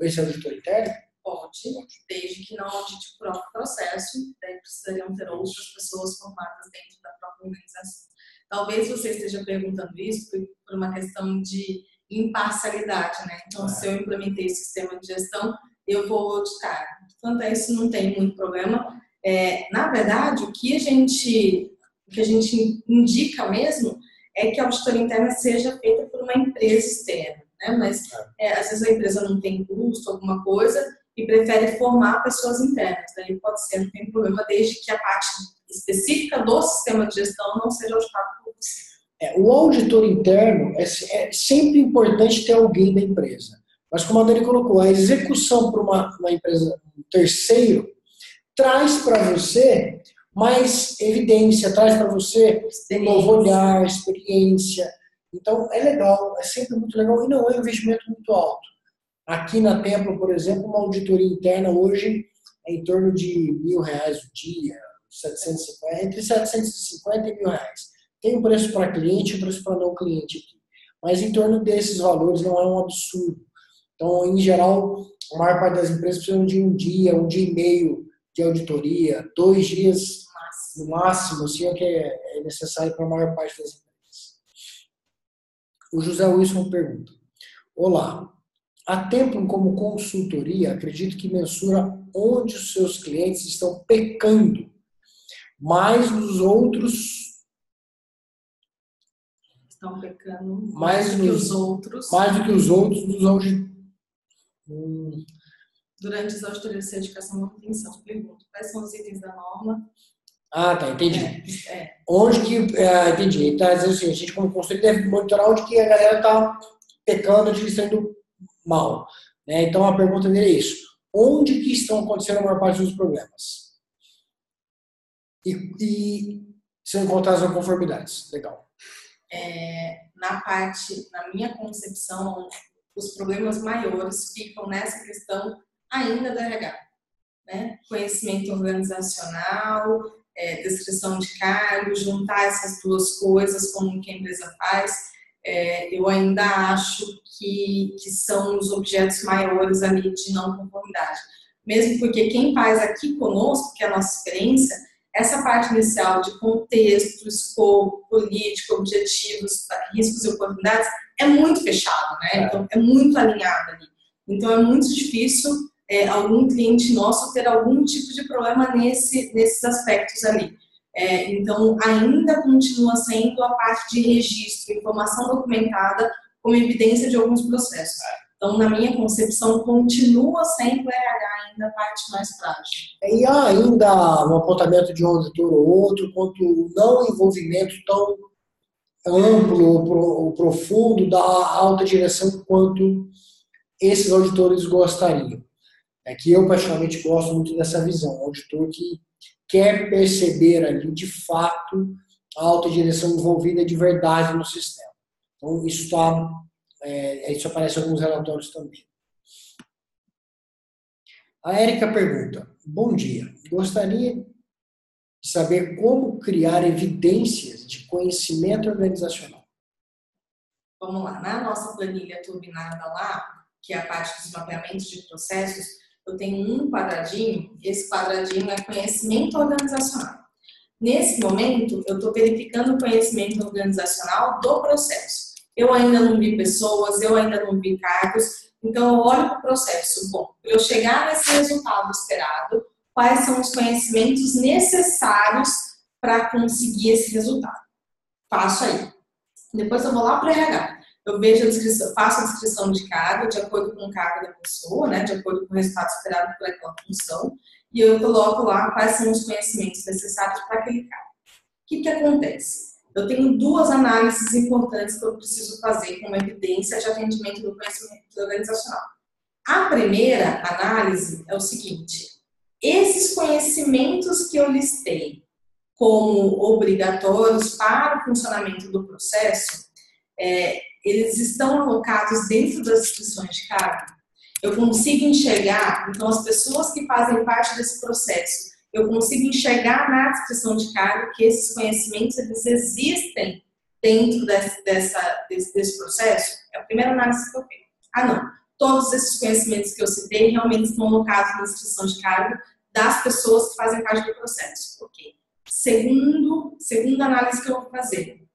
esse auditor interno? Pode, desde que não audite o próprio processo, daí precisariam ter outras pessoas formadas dentro da própria organização. Talvez você esteja perguntando isso por uma questão de imparcialidade, né? Então, se eu implementei esse sistema de gestão, eu vou auditar. Quanto a isso, não tem muito problema. Na verdade, o que a gente indica mesmo é que a auditoria interna seja feita por uma empresa externa, né? Mas às vezes a empresa não tem custo, alguma coisa, e prefere formar pessoas internas. Daí pode ser, não tem problema, desde que a parte específica do sistema de gestão não seja auditada por você. O auditor interno é sempre importante ter alguém da empresa. Mas como a Dani colocou, a execução para uma empresa, um terceiro, traz para você mais evidência, traz para você um novo olhar, experiência. Então, é legal, é sempre muito legal e não é um investimento muito alto. Aqui na Templo, por exemplo, uma auditoria interna hoje é em torno de R$1.000 o dia, 750, entre 750 e R$1.000. Tem um preço para cliente e um preço para não cliente aqui. Mas em torno desses valores não é um absurdo. Então, em geral, a maior parte das empresas precisam de um dia e meio de auditoria, 2 dias no máximo, assim, é o que é necessário para a maior parte das empresas. O José Wilson pergunta, olá, a Templum como consultoria, acredito que mensura onde os seus clientes estão pecando, mais os outros... Estão pecando mais do que os outros. Mais do que os outros dos auditores. Durante as auditorias de certificação e manutenção, pergunto, quais são os itens da norma? Entendi. Onde que... entendi. Então, assim, a gente como consultor deve monitorar onde que a galera está pecando, onde eles estão indo mal. Né? Então, a pergunta dele é isso. Onde que estão acontecendo a maior parte dos problemas? e são encontradas não conformidades. Legal. Na minha concepção, os problemas maiores ficam nessa questão ainda do RH, né? Conhecimento organizacional, descrição de cargo, juntar essas duas coisas como que a empresa faz, eu ainda acho que são os objetos maiores ali de não conformidade. Mesmo porque quem faz aqui conosco, que é a nossa experiência, essa parte inicial de contexto, escopo, política, objetivos, riscos e oportunidades, é muito fechado, né? Então, é muito alinhado ali. Então, é muito difícil algum cliente nosso ter algum tipo de problema nesses aspectos ali. Então, ainda continua sendo a parte de registro, informação documentada como evidência de alguns processos. Então, na minha concepção, continua sendo o RH ainda a parte mais frágil. E há ainda um apontamento de um auditor ou outro quanto o não envolvimento tão amplo ou profundo da alta direção quanto esses auditores gostariam. É que eu, particularmente, gosto muito dessa visão. Um auditor que quer perceber ali, de fato, a alta direção envolvida de verdade no sistema. Então, isso aparece em alguns relatórios também. A Érica pergunta: bom dia, gostaria de saber como criar evidências de conhecimento organizacional. Vamos lá, na nossa planilha turbinada lá, que é a parte dos mapeamentos de processos, eu tenho um quadradinho, esse quadradinho é conhecimento organizacional. Nesse momento, eu estou verificando o conhecimento organizacional do processo. Eu ainda não vi pessoas, eu ainda não vi cargos, então eu olho para o processo. Bom, para eu chegar nesse resultado esperado, quais são os conhecimentos necessários para conseguir esse resultado? Faço aí. Depois eu vou lá para o RH. Eu vejo faço a descrição de cargo, de acordo com o cargo da pessoa, né, de acordo com o resultado esperado por aquela função, e eu coloco lá quais são os conhecimentos necessários para aquele cargo. O que acontece? Eu tenho duas análises importantes que eu preciso fazer como evidência de atendimento do conhecimento organizacional. A primeira análise é o seguinte: esses conhecimentos que eu listei como obrigatórios para o funcionamento do processo, eles estão alocados dentro das descrições de cargo? Eu consigo enxergar, então, as pessoas que fazem parte desse processo, eu consigo enxergar na descrição de cargo que esses conhecimentos eles existem dentro desse processo? É a primeira análise que eu tenho. Não. Todos esses conhecimentos que eu citei realmente estão alocados na descrição de cargo das pessoas que fazem parte do processo. Ok. Segunda análise que eu vou fazer.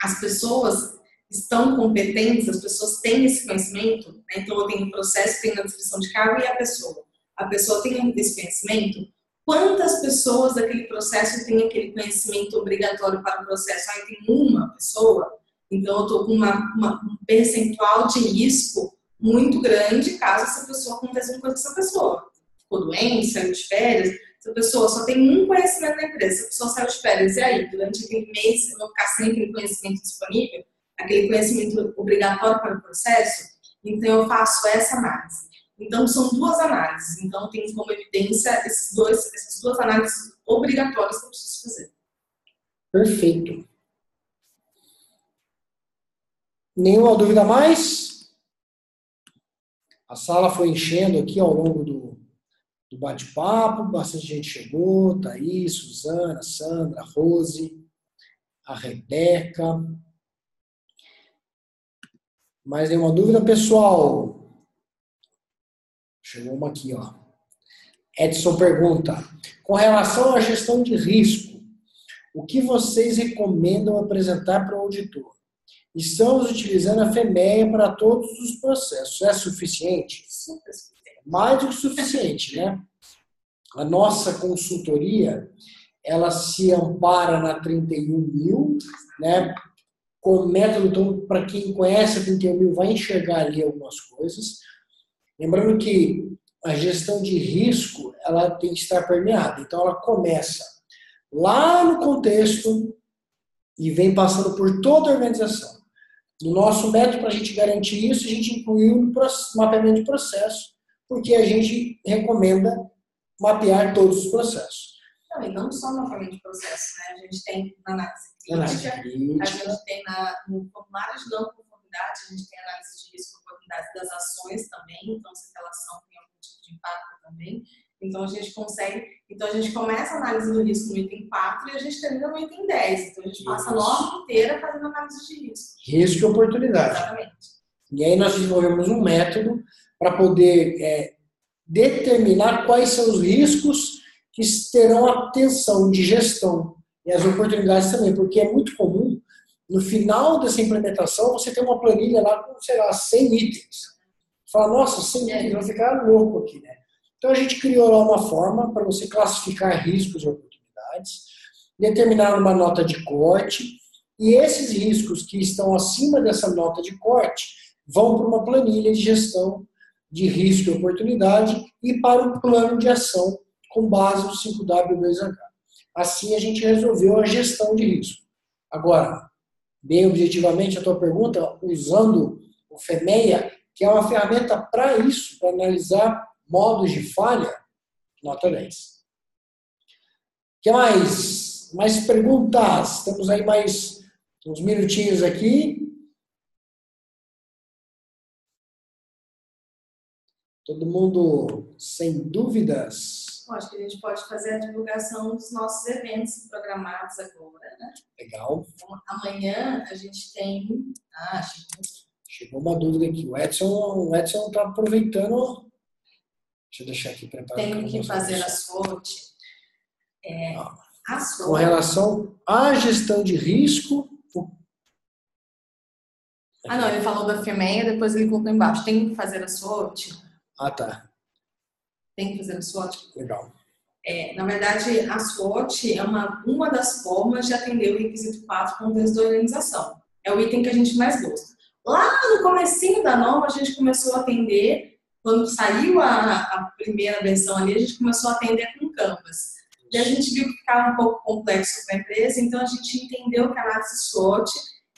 As pessoas estão competentes, as pessoas têm esse conhecimento, né? Então eu tenho o processo, tenho a descrição de cargo e a pessoa. A pessoa tem esse conhecimento? Quantas pessoas daquele processo têm aquele conhecimento obrigatório para o processo? Tem uma pessoa, então eu estou com um percentual de risco muito grande caso essa pessoa aconteça uma coisa com essa pessoa. Ficou doente, saiu de férias, essa pessoa só tem um conhecimento da empresa, essa pessoa saiu de férias, e aí? Durante aquele mês eu vou ficar sem aquele conhecimento disponível, aquele conhecimento obrigatório para o processo? Então eu faço essa análise. Então, são duas análises. Então, tem como evidência essas duas análises obrigatórias que eu preciso fazer. Perfeito. Nenhuma dúvida mais? A sala foi enchendo aqui ao longo do bate-papo. Bastante gente chegou. Thaís, Suzana, Sandra, Rose, a Rebeca. Mais nenhuma dúvida, pessoal? Chegou uma aqui, ó. Edson pergunta: com relação à gestão de risco, o que vocês recomendam apresentar para o auditor? Estamos utilizando a FEMEA para todos os processos. É suficiente? Mais do que suficiente, né? A nossa consultoria, ela se ampara na 31.000, né? Com o método, então, para quem conhece a 31.000, vai enxergar ali algumas coisas. Lembrando que a gestão de risco, ela tem que estar permeada. Então, ela começa lá no contexto e vem passando por toda a organização. No nosso método, para a gente garantir isso, a gente incluiu no mapeamento de processo, porque a gente recomenda mapear todos os processos. Não, e não só no mapeamento de processo, né? A gente tem na análise Análise crítica, a crítica. gente tem no formulário de não conformidade, a gente tem análise de risco e oportunidade das ações também, então se a relação tem algum tipo de impacto também. Então a gente consegue, então a gente começa a análise do risco no item 4 e a gente termina no item 10. Então a gente passa a norma inteira fazendo análise de risco. Risco e oportunidade. Exatamente. E aí nós desenvolvemos um método para poder determinar quais são os riscos que terão atenção de gestão e as oportunidades também, porque é muito comum, no final dessa implementação, você ter uma planilha lá com, sei lá, 100 itens. Fala, nossa, 100 itens, vai ficar louco aqui, né? Então a gente criou lá uma forma para você classificar riscos e oportunidades, determinar uma nota de corte, e esses riscos que estão acima dessa nota de corte vão para uma planilha de gestão de risco e oportunidade e para o plano de ação com base no 5W2H. Assim a gente resolveu a gestão de risco. Agora, bem objetivamente a tua pergunta, usando o FEMEA, que é uma ferramenta para isso, para analisar modos de falha, nota 10. O que mais? Mais perguntas? Temos aí mais uns minutinhos aqui. Todo mundo sem dúvidas? Acho que a gente pode fazer a divulgação dos nossos eventos programados agora, né? Legal. Então, amanhã a gente tem... Chegou uma dúvida aqui. O Edson está aproveitando... Deixa eu deixar aqui preparado. Tem que fazer a SWOT. Com relação à gestão de risco... Não, ele falou da FEMEA, depois ele colocou embaixo. Tem que fazer a SWOT. Ah, tá. Tem que fazer a SWOT. Legal. Na verdade, a SWOT é uma das formas de atender o requisito 4 com o contexto da organização. É o item que a gente mais gosta. Lá no comecinho da norma, a gente começou a atender, quando saiu a primeira versão ali, a gente começou a atender com Canvas. E a gente viu que ficava um pouco complexo para a empresa, então a gente entendeu que a análise SWOT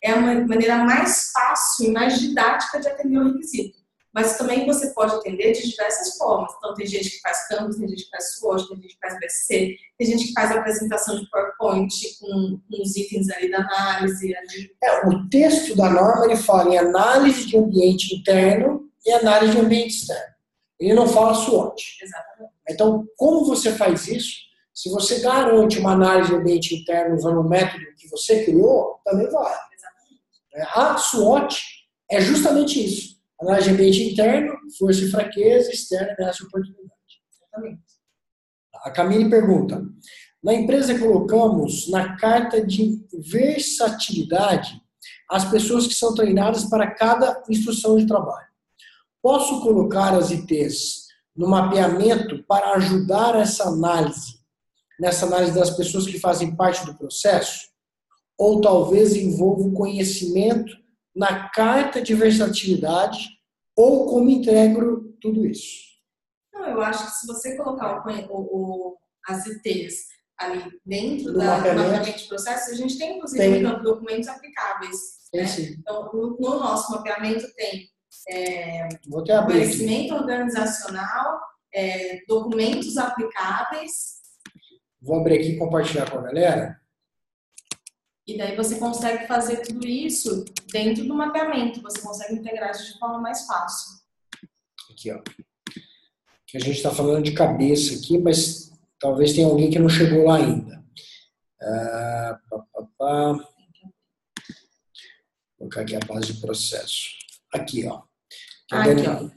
é uma maneira mais fácil e mais didática de atender o requisito. Mas também você pode atender de diversas formas. Então, tem gente que faz Canvas, tem gente que faz SWOT, tem gente que faz BC, tem gente que faz apresentação de PowerPoint com os itens ali da análise. O texto da norma, ele fala em análise de ambiente interno e análise de ambiente externo. Ele não fala SWOT. Exatamente. Então, como você faz isso? Se você garante uma análise de ambiente interno usando o método que você criou, também vale. Exatamente. A SWOT é justamente isso. Análise de ambiente interno, força e fraqueza, externa, ameaça e oportunidade. Exatamente. A Camille pergunta, na empresa colocamos na carta de versatilidade as pessoas que são treinadas para cada instrução de trabalho. Posso colocar as ITs no mapeamento para ajudar nessa análise das pessoas que fazem parte do processo? Ou talvez envolva o conhecimento na carta de versatilidade ou como integro tudo isso? Não, eu acho que se você colocar as ITs ali dentro do mapeamento de processo, a gente tem, inclusive, no campo de documentos aplicáveis. Tem, né? sim. Então, no nosso mapeamento tem conhecimento organizacional, documentos aplicáveis. Vou abrir aqui e compartilhar com a galera. E daí você consegue fazer tudo isso dentro do mapeamento. Você consegue integrar isso de forma mais fácil. Aqui, ó. Que a gente está falando de cabeça aqui, mas talvez tenha alguém que não chegou lá ainda. Vou colocar aqui a base de processo. Aqui, ó. Aqui, ó.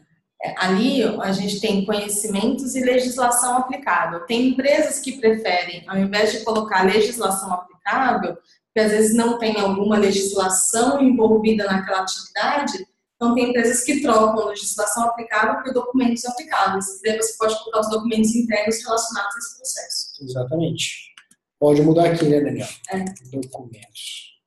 Ali a gente tem conhecimentos e legislação aplicável. Tem empresas que preferem, ao invés de colocar legislação aplicável, que às vezes não tem alguma legislação envolvida naquela atividade, então tem empresas que trocam legislação aplicável por documentos aplicáveis. E daí você pode colocar os documentos internos relacionados a esse processo. Exatamente. Pode mudar aqui, né, Daniel? Documentos.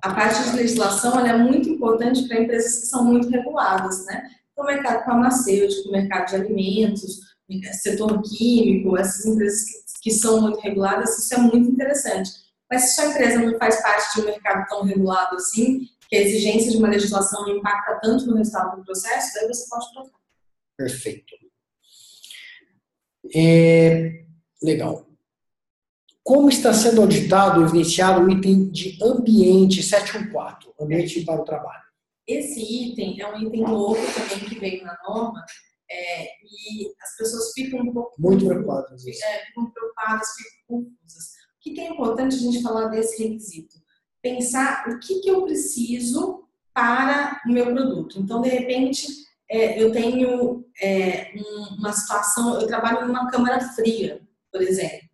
A parte de legislação ela é muito importante para empresas que são muito reguladas, né? Então, o mercado farmacêutico, o mercado de alimentos, setor químico, essas empresas que são muito reguladas, isso é muito interessante. Mas se sua empresa não faz parte de um mercado tão regulado assim, que a exigência de uma legislação não impacta tanto no resultado do processo, daí você pode trocar. Perfeito. Legal. Como está sendo auditado e evidenciado o item de ambiente 714, ambiente para o trabalho? Esse item é um item novo também que veio na norma, e as pessoas ficam um pouco muito preocupadas. Ficam preocupadas, ficam confusas. O que é importante a gente falar desse requisito? Pensar o que eu preciso para o meu produto. Então, de repente, eu tenho uma situação, eu trabalho numa câmara fria, por exemplo.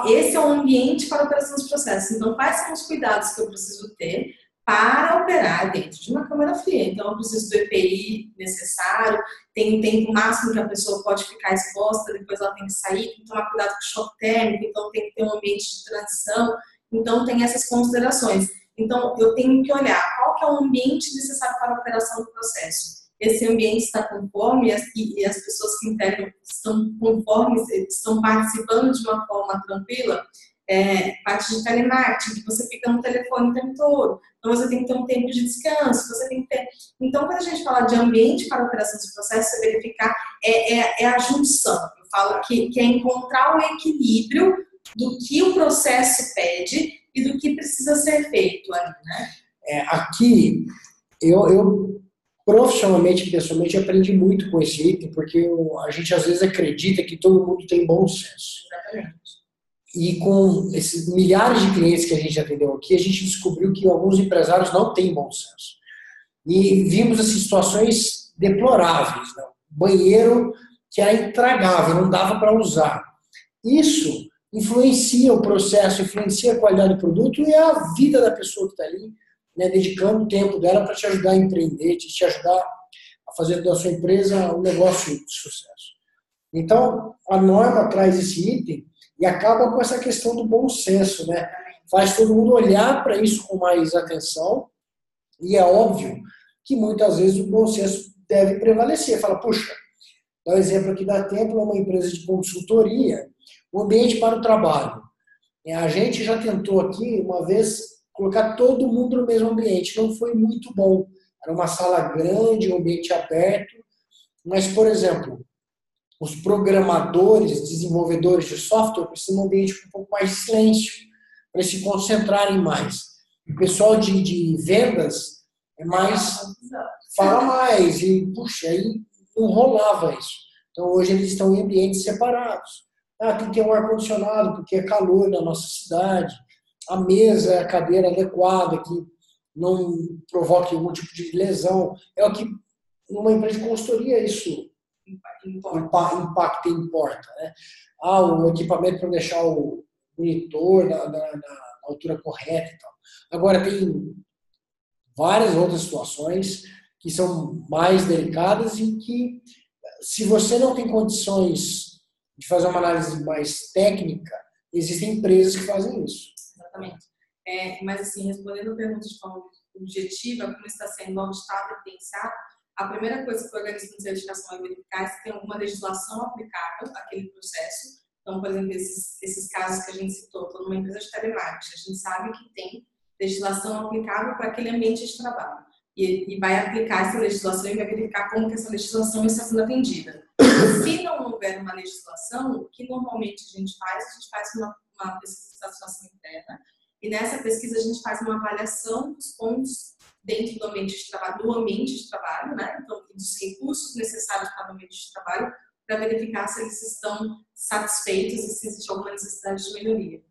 Esse é o ambiente para a operação dos processos. Então, quais são os cuidados que eu preciso ter para operar dentro de uma câmara fria? Então, eu preciso do EPI necessário, tem um tempo máximo que a pessoa pode ficar exposta, depois ela tem que sair, tem que tomar cuidado com o choque térmico, então tem que ter um ambiente de transição. Então, tem essas considerações. Então, eu tenho que olhar qual que é o ambiente necessário para a operação do processo. Esse ambiente está conforme e as pessoas que integram estão conformes, estão participando de uma forma tranquila. Parte de telemarketing, que você fica no telefone o tempo todo, então você tem que ter um tempo de descanso, você tem que ter... Então, quando a gente fala de ambiente para a operação dos processos, você verificar a junção. Eu falo que é encontrar o equilíbrio do que o processo pede e do que precisa ser feito ali, né? Aqui, eu profissionalmente, pessoalmente, aprendi muito com esse item, porque a gente às vezes acredita que todo mundo tem bom senso. Exatamente. E com esses milhares de clientes que a gente atendeu aqui, a gente descobriu que alguns empresários não têm bom senso. E vimos assim, situações deploráveis. Né? Banheiro que era intragável, não dava para usar. Isso influencia o processo, influencia a qualidade do produto e a vida da pessoa que está ali, né, dedicando o tempo dela para te ajudar a empreender, te ajudar a fazer da sua empresa um negócio de sucesso. Então, a norma traz esse item e acaba com essa questão do bom senso, né? Faz todo mundo olhar para isso com mais atenção e é óbvio que muitas vezes o bom senso deve prevalecer. Fala, puxa, dá um exemplo aqui da Templo, é uma empresa de consultoria, o ambiente para o trabalho. A gente já tentou aqui, uma vez, colocar todo mundo no mesmo ambiente. Não foi muito bom. Era uma sala grande, um ambiente aberto. Mas, por exemplo, os programadores, desenvolvedores de software precisam de um ambiente com um pouco mais de silêncio, para se concentrarem mais. O pessoal de vendas é mais... fala mais. E, puxa, aí não rolava isso. Então, hoje eles estão em ambientes separados. Tem que ter um ar-condicionado, porque é calor na nossa cidade. A mesa, a cadeira adequada, que não provoque algum tipo de lesão. É o que, numa empresa de consultoria, isso impacta e importa. Né? O equipamento para deixar o monitor na altura correta e tal. Agora, tem várias outras situações que são mais delicadas e que, se você não tem condições de fazer uma análise mais técnica, existem empresas que fazem isso. Exatamente. Mas, assim, respondendo a pergunta de forma objetiva, como está sendo auditado e evidenciado, a primeira coisa que o organismo de certificação vai verificar é se tem alguma legislação aplicável àquele processo. Então, por exemplo, esses casos que a gente citou, estou numa empresa de telemarketing, a gente sabe que tem legislação aplicável para aquele ambiente de trabalho. E vai aplicar essa legislação e vai verificar como que essa legislação está sendo atendida. Se não houver uma legislação, o que normalmente a gente faz uma pesquisa de satisfação interna, e nessa pesquisa a gente faz uma avaliação dos pontos dentro do ambiente de trabalho, né? Então, dos recursos necessários para o ambiente de trabalho, para verificar se eles estão satisfeitos e se existe alguma necessidade de melhoria.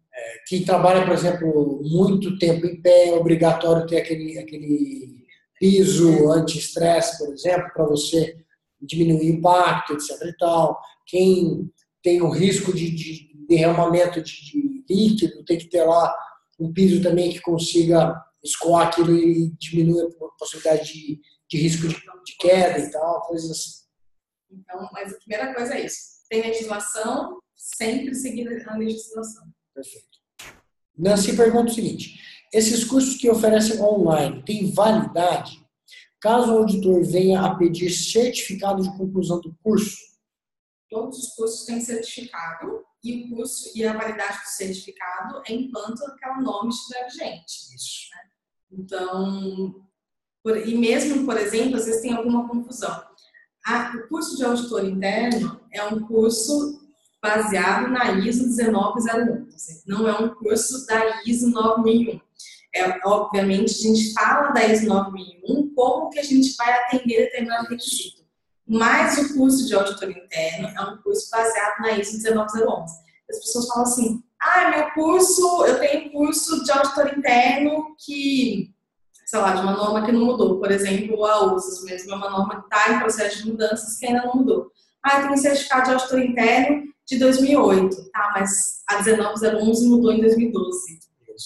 Quem trabalha, por exemplo, muito tempo em pé, é obrigatório ter aquele piso anti-estresse, por exemplo, para você diminuir o impacto, etc. e tal. Quem tem o risco de derramamento de líquido, tem que ter lá um piso também que consiga escoar aquilo e diminuir a possibilidade de risco de queda e tal, coisas assim. Então, mas a primeira coisa é isso. Tem legislação, sempre seguir a legislação. Perfeito. Nancy pergunta o seguinte: esses cursos que oferecem online têm validade caso o auditor venha a pedir certificado de conclusão do curso? Todos os cursos têm certificado e o curso e a validade do certificado é enquanto aquela norma estiver vigente. Isso. Né? Então, e mesmo, por exemplo, às vezes tem alguma confusão. O curso de auditor interno é um curso baseado na ISO 19011. Não é um curso da ISO 9001. Obviamente, a gente fala da ISO 9001, como que a gente vai atender determinado requisito. Mas o curso de auditor interno é um curso baseado na ISO 19011. As pessoas falam assim, meu curso, eu tenho curso de auditor interno que, sei lá, de uma norma que não mudou. Por exemplo, a USAS mesmo é uma norma que está em processo de mudanças que ainda não mudou. Eu tenho um certificado de auditor interno de 2008, tá? Mas a 19011 mudou em 2012.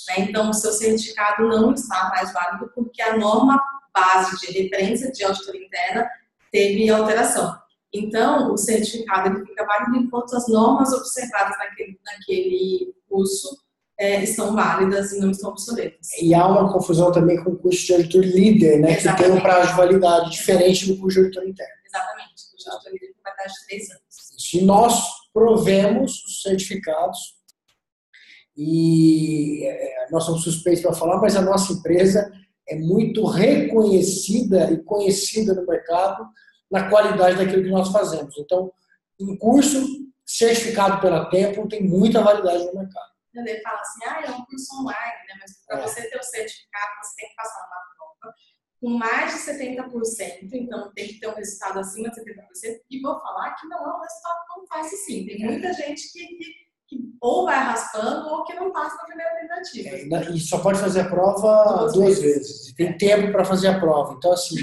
Né? Então, o seu certificado não está mais válido porque a norma base de referência de auditor interna teve alteração. Então, o certificado ele fica válido enquanto as normas observadas naquele curso estão válidas e não estão obsoletas. E há uma confusão também com o curso de auditor líder, né? Exatamente. Que tem um prazo de validade diferente do curso de auditor interno. Exatamente. O curso de auditor líder vai dar de 3 anos. E nós provemos os certificados e nós somos suspeitos para falar, mas a nossa empresa é muito reconhecida e conhecida no mercado na qualidade daquilo que nós fazemos. Então, um curso certificado pela Tempo tem muita validade no mercado. Ele fala assim, é um curso online, né? Mas para você ter o certificado, você tem que passar uma prova com mais de 70%, então tem que ter um resultado acima de 70%, e vou falar que não é um resultado tão fácil assim. Tem muita gente que ou vai raspando ou que não passa na primeira tentativa. E só pode fazer a prova duas vezes. E tem tempo para fazer a prova. Então, assim,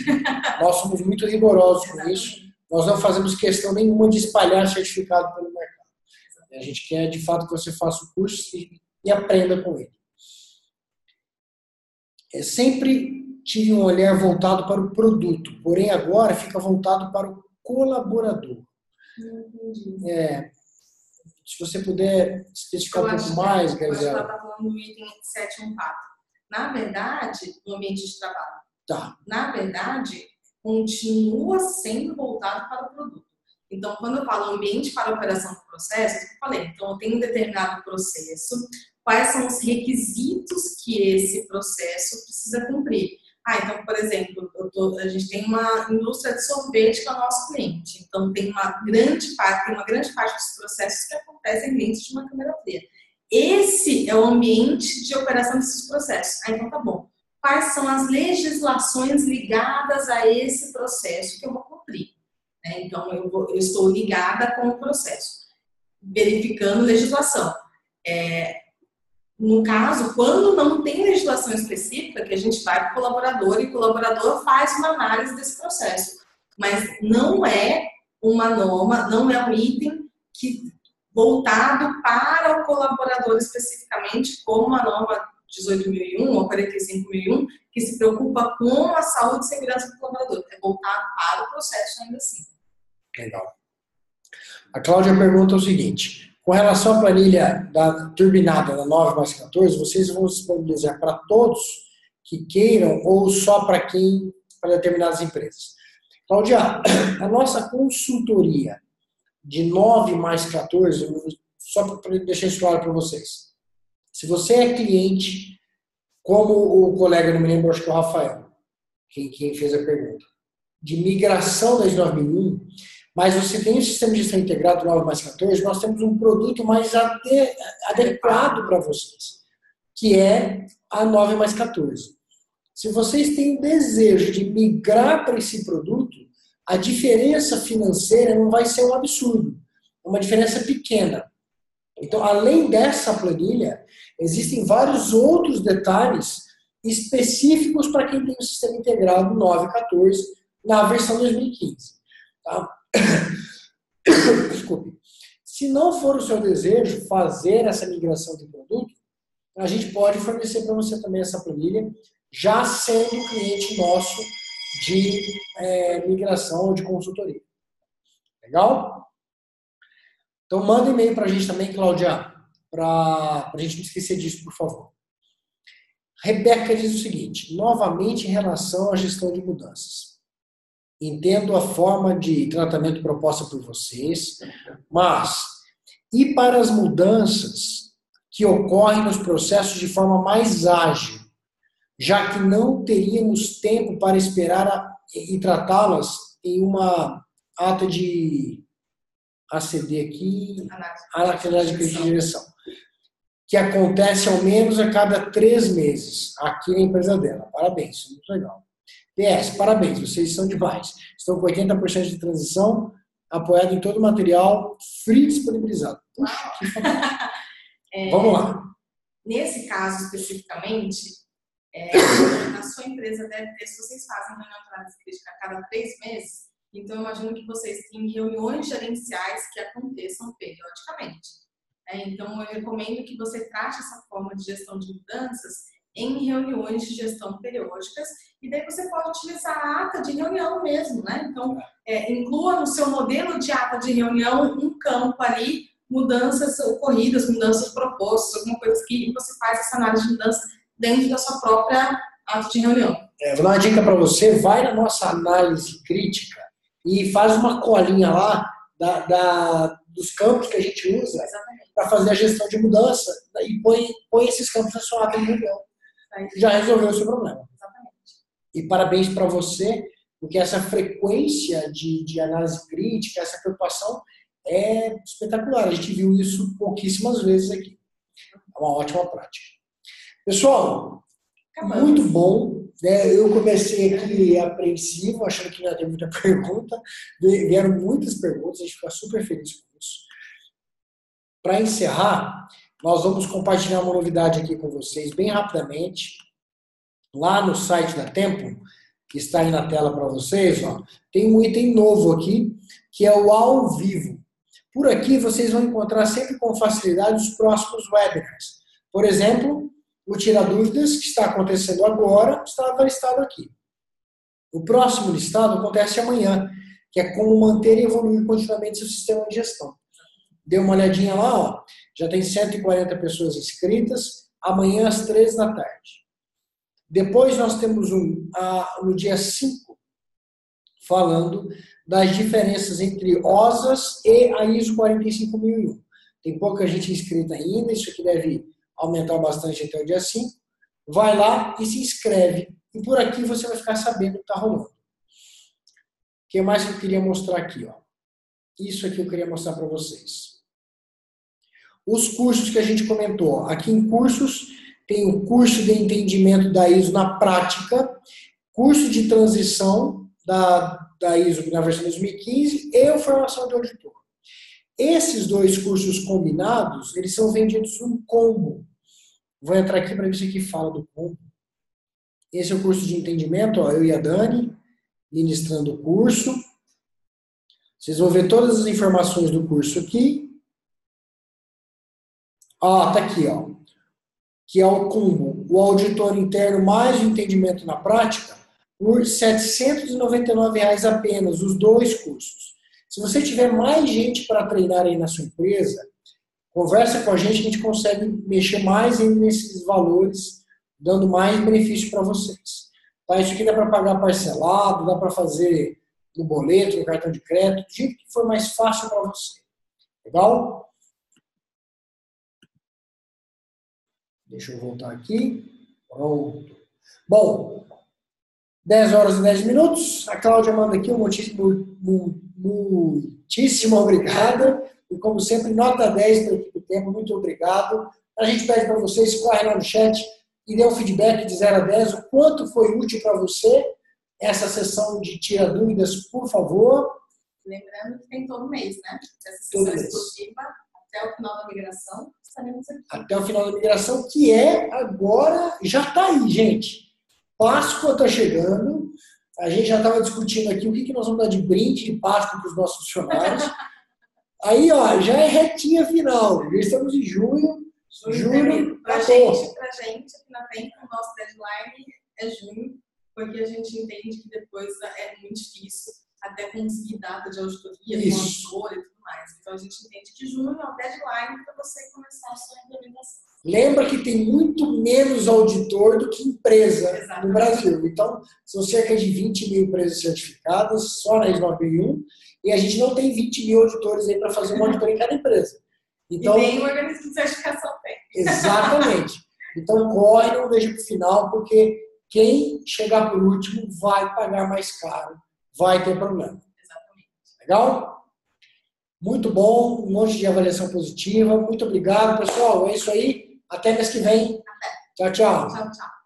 nós somos muito rigorosos com isso. Nós não fazemos questão nenhuma de espalhar certificado pelo mercado. A gente quer, de fato, que você faça o curso e aprenda com ele. Sempre tive um olhar voltado para o produto, porém agora fica voltado para o colaborador. Entendi. Se você puder especificar um pouco mais, Gabriela. Eu estava falando do item 714. Na verdade, no ambiente de trabalho. Tá. Na verdade, continua sendo voltado para o produto. Então, quando eu falo ambiente para operação do processo, eu falei, então eu tenho um determinado processo, quais são os requisitos que esse processo precisa cumprir. Então, por exemplo, a gente tem uma indústria de sorvete que é o nosso cliente. Então, tem uma grande parte dos processos que acontecem dentro de uma câmara fria. Esse é o ambiente de operação desses processos. Então, tá bom. Quais são as legislações ligadas a esse processo que eu vou cumprir? Então, eu estou ligada com o processo, verificando legislação. No caso, quando não tem legislação específica, que a gente vai para o colaborador e o colaborador faz uma análise desse processo. Mas não é uma norma, não é um item voltado para o colaborador especificamente, como a norma 18.001 ou 45.001, que se preocupa com a saúde e segurança do colaborador. É voltado para o processo ainda assim. Legal. A Cláudia pergunta o seguinte: com relação à planilha da turbinada da 9+14, vocês vão disponibilizar para todos que queiram ou só para determinadas empresas? Cláudia, a nossa consultoria de 9+14, só para deixar isso claro para vocês. Se você é cliente, como o colega, não me lembro, acho que é o Rafael, quem fez a pergunta, de migração da ISO 9001, mas você tem o sistema de gestão integrado 9+14, nós temos um produto mais adequado para vocês, que é a 9+14. Se vocês têm o desejo de migrar para esse produto, a diferença financeira não vai ser um absurdo, é uma diferença pequena. Então, além dessa planilha, existem vários outros detalhes específicos para quem tem o sistema integrado 9.14 na versão 2015. Tá? Desculpe. Se não for o seu desejo fazer essa migração de produto, a gente pode fornecer para você também essa planilha, já sendo cliente nosso de migração ou de consultoria. Legal? Então, manda e-mail para a gente também, Cláudia, para a gente não esquecer disso, por favor. Rebeca diz o seguinte: novamente em relação à gestão de mudanças. Entendo a forma de tratamento proposta por vocês, mas e para as mudanças que ocorrem nos processos de forma mais ágil, já que não teríamos tempo para esperar e tratá-las em uma ata de aceder aqui, análise de crítica de direção, que acontece ao menos a cada 3 meses, aqui na empresa dela. Parabéns, muito legal. PS, parabéns, vocês são demais. Estão com 80% de transição, apoiado em todo o material, free disponibilizado. Puxa, que fantástico. Vamos lá. Nesse caso, especificamente, a sua empresa deve ter, se vocês fazem reunião de análise crítica a cada 3 meses, então eu imagino que vocês têm reuniões gerenciais que aconteçam periodicamente. Então, eu recomendo que você trate essa forma de gestão de mudanças em reuniões de gestão periódicas, e daí você pode utilizar a ata de reunião mesmo, né? Então, inclua no seu modelo de ata de reunião um campo ali, mudanças ocorridas, mudanças propostas, alguma coisa que você faz essa análise de mudança dentro da sua própria ata de reunião. Vou dar uma dica para você, vai na nossa análise crítica e faz uma colinha lá dos campos que a gente usa para fazer a gestão de mudança e põe esses campos na sua ata de reunião. Já resolveu o seu problema. Exatamente. E parabéns para você, porque essa frequência de análise crítica, essa preocupação é espetacular. A gente viu isso pouquíssimas vezes aqui. É uma ótima prática. Pessoal, muito bom. Eu comecei aqui apreensivo, achando que não ia ter muita pergunta. Vieram muitas perguntas, a gente fica super feliz com isso. Para encerrar, nós vamos compartilhar uma novidade aqui com vocês bem rapidamente. Lá no site da Tempo, que está aí na tela para vocês, ó, tem um item novo aqui, que é o ao vivo. Por aqui vocês vão encontrar sempre com facilidade os próximos webinars. Por exemplo, o Tira Dúvidas, que está acontecendo agora, estava listado aqui. O próximo listado acontece amanhã, que é como manter e evoluir continuamente seu sistema de gestão. Dê uma olhadinha lá, ó. Já tem 140 pessoas inscritas, amanhã às 13 da tarde. Depois nós temos no dia 5, falando das diferenças entre OSAS e a ISO 45001. Tem pouca gente inscrita ainda, isso aqui deve aumentar bastante até o dia 5. Vai lá e se inscreve. E por aqui você vai ficar sabendo o que está rolando. O que mais que eu queria mostrar aqui? Ó? Isso aqui eu queria mostrar para vocês. Os cursos que a gente comentou. Aqui em cursos tem o curso de entendimento da ISO na prática, curso de transição da ISO na versão 2015 e a formação de auditor. Esses dois cursos combinados, eles são vendidos num combo. Vou entrar aqui para ver se aqui fala do combo. Esse é o curso de entendimento, ó, eu e a Dani, ministrando o curso. Vocês vão ver todas as informações do curso aqui. Ó, tá aqui, ó. Que é o combo, o auditor interno mais o entendimento na prática, por R$ 799 apenas, os dois cursos. Se você tiver mais gente para treinar aí na sua empresa, conversa com a gente consegue mexer mais nesses valores, dando mais benefício para vocês. Tá? Isso aqui dá para pagar parcelado, dá para fazer no boleto, no cartão de crédito, do jeito que for mais fácil para você. Legal? Deixa eu voltar aqui. Pronto. Bom, 10 horas e 10 minutos. A Cláudia manda aqui um muitíssimo obrigado. E como sempre, nota 10 para a equipe Tempo. Muito obrigado. A gente pede para vocês, corre lá no chat e dê um feedback de 0 a 10. O quanto foi útil para você essa sessão de Tira Dúvidas, por favor. Lembrando que tem todo mês, né? Essa sessão exclusiva. Até o final da migração, estaremos aqui. Até o final da migração, que é agora, já está aí, gente. Páscoa está chegando. A gente já estava discutindo aqui o que nós vamos dar de brinde de Páscoa para os nossos funcionários. Aí, ó, já é retinha final. Já estamos em junho. Julho, para gente, aqui na Tempo, o nosso deadline é junho, porque a gente entende que depois é muito difícil até conseguir data de auditoria, com auditor e tudo mais. Então, a gente entende que junho é o deadline para você começar a sua implementação. Lembra que tem muito menos auditor do que empresa no Brasil. Então, são cerca de 20 mil empresas certificadas, só na ISO 9001, e a gente não tem 20 mil auditores aí para fazer uma auditoria em cada empresa. Então, e nem o organismo de certificação tem. Exatamente. Então, corre, não deixa para o final, porque quem chegar por último vai pagar mais caro, vai ter problema. Exatamente. Legal? Muito bom, um monte de avaliação positiva. Muito obrigado, pessoal. É isso aí. Até mês que vem. Tchau, tchau. Tchau, tchau.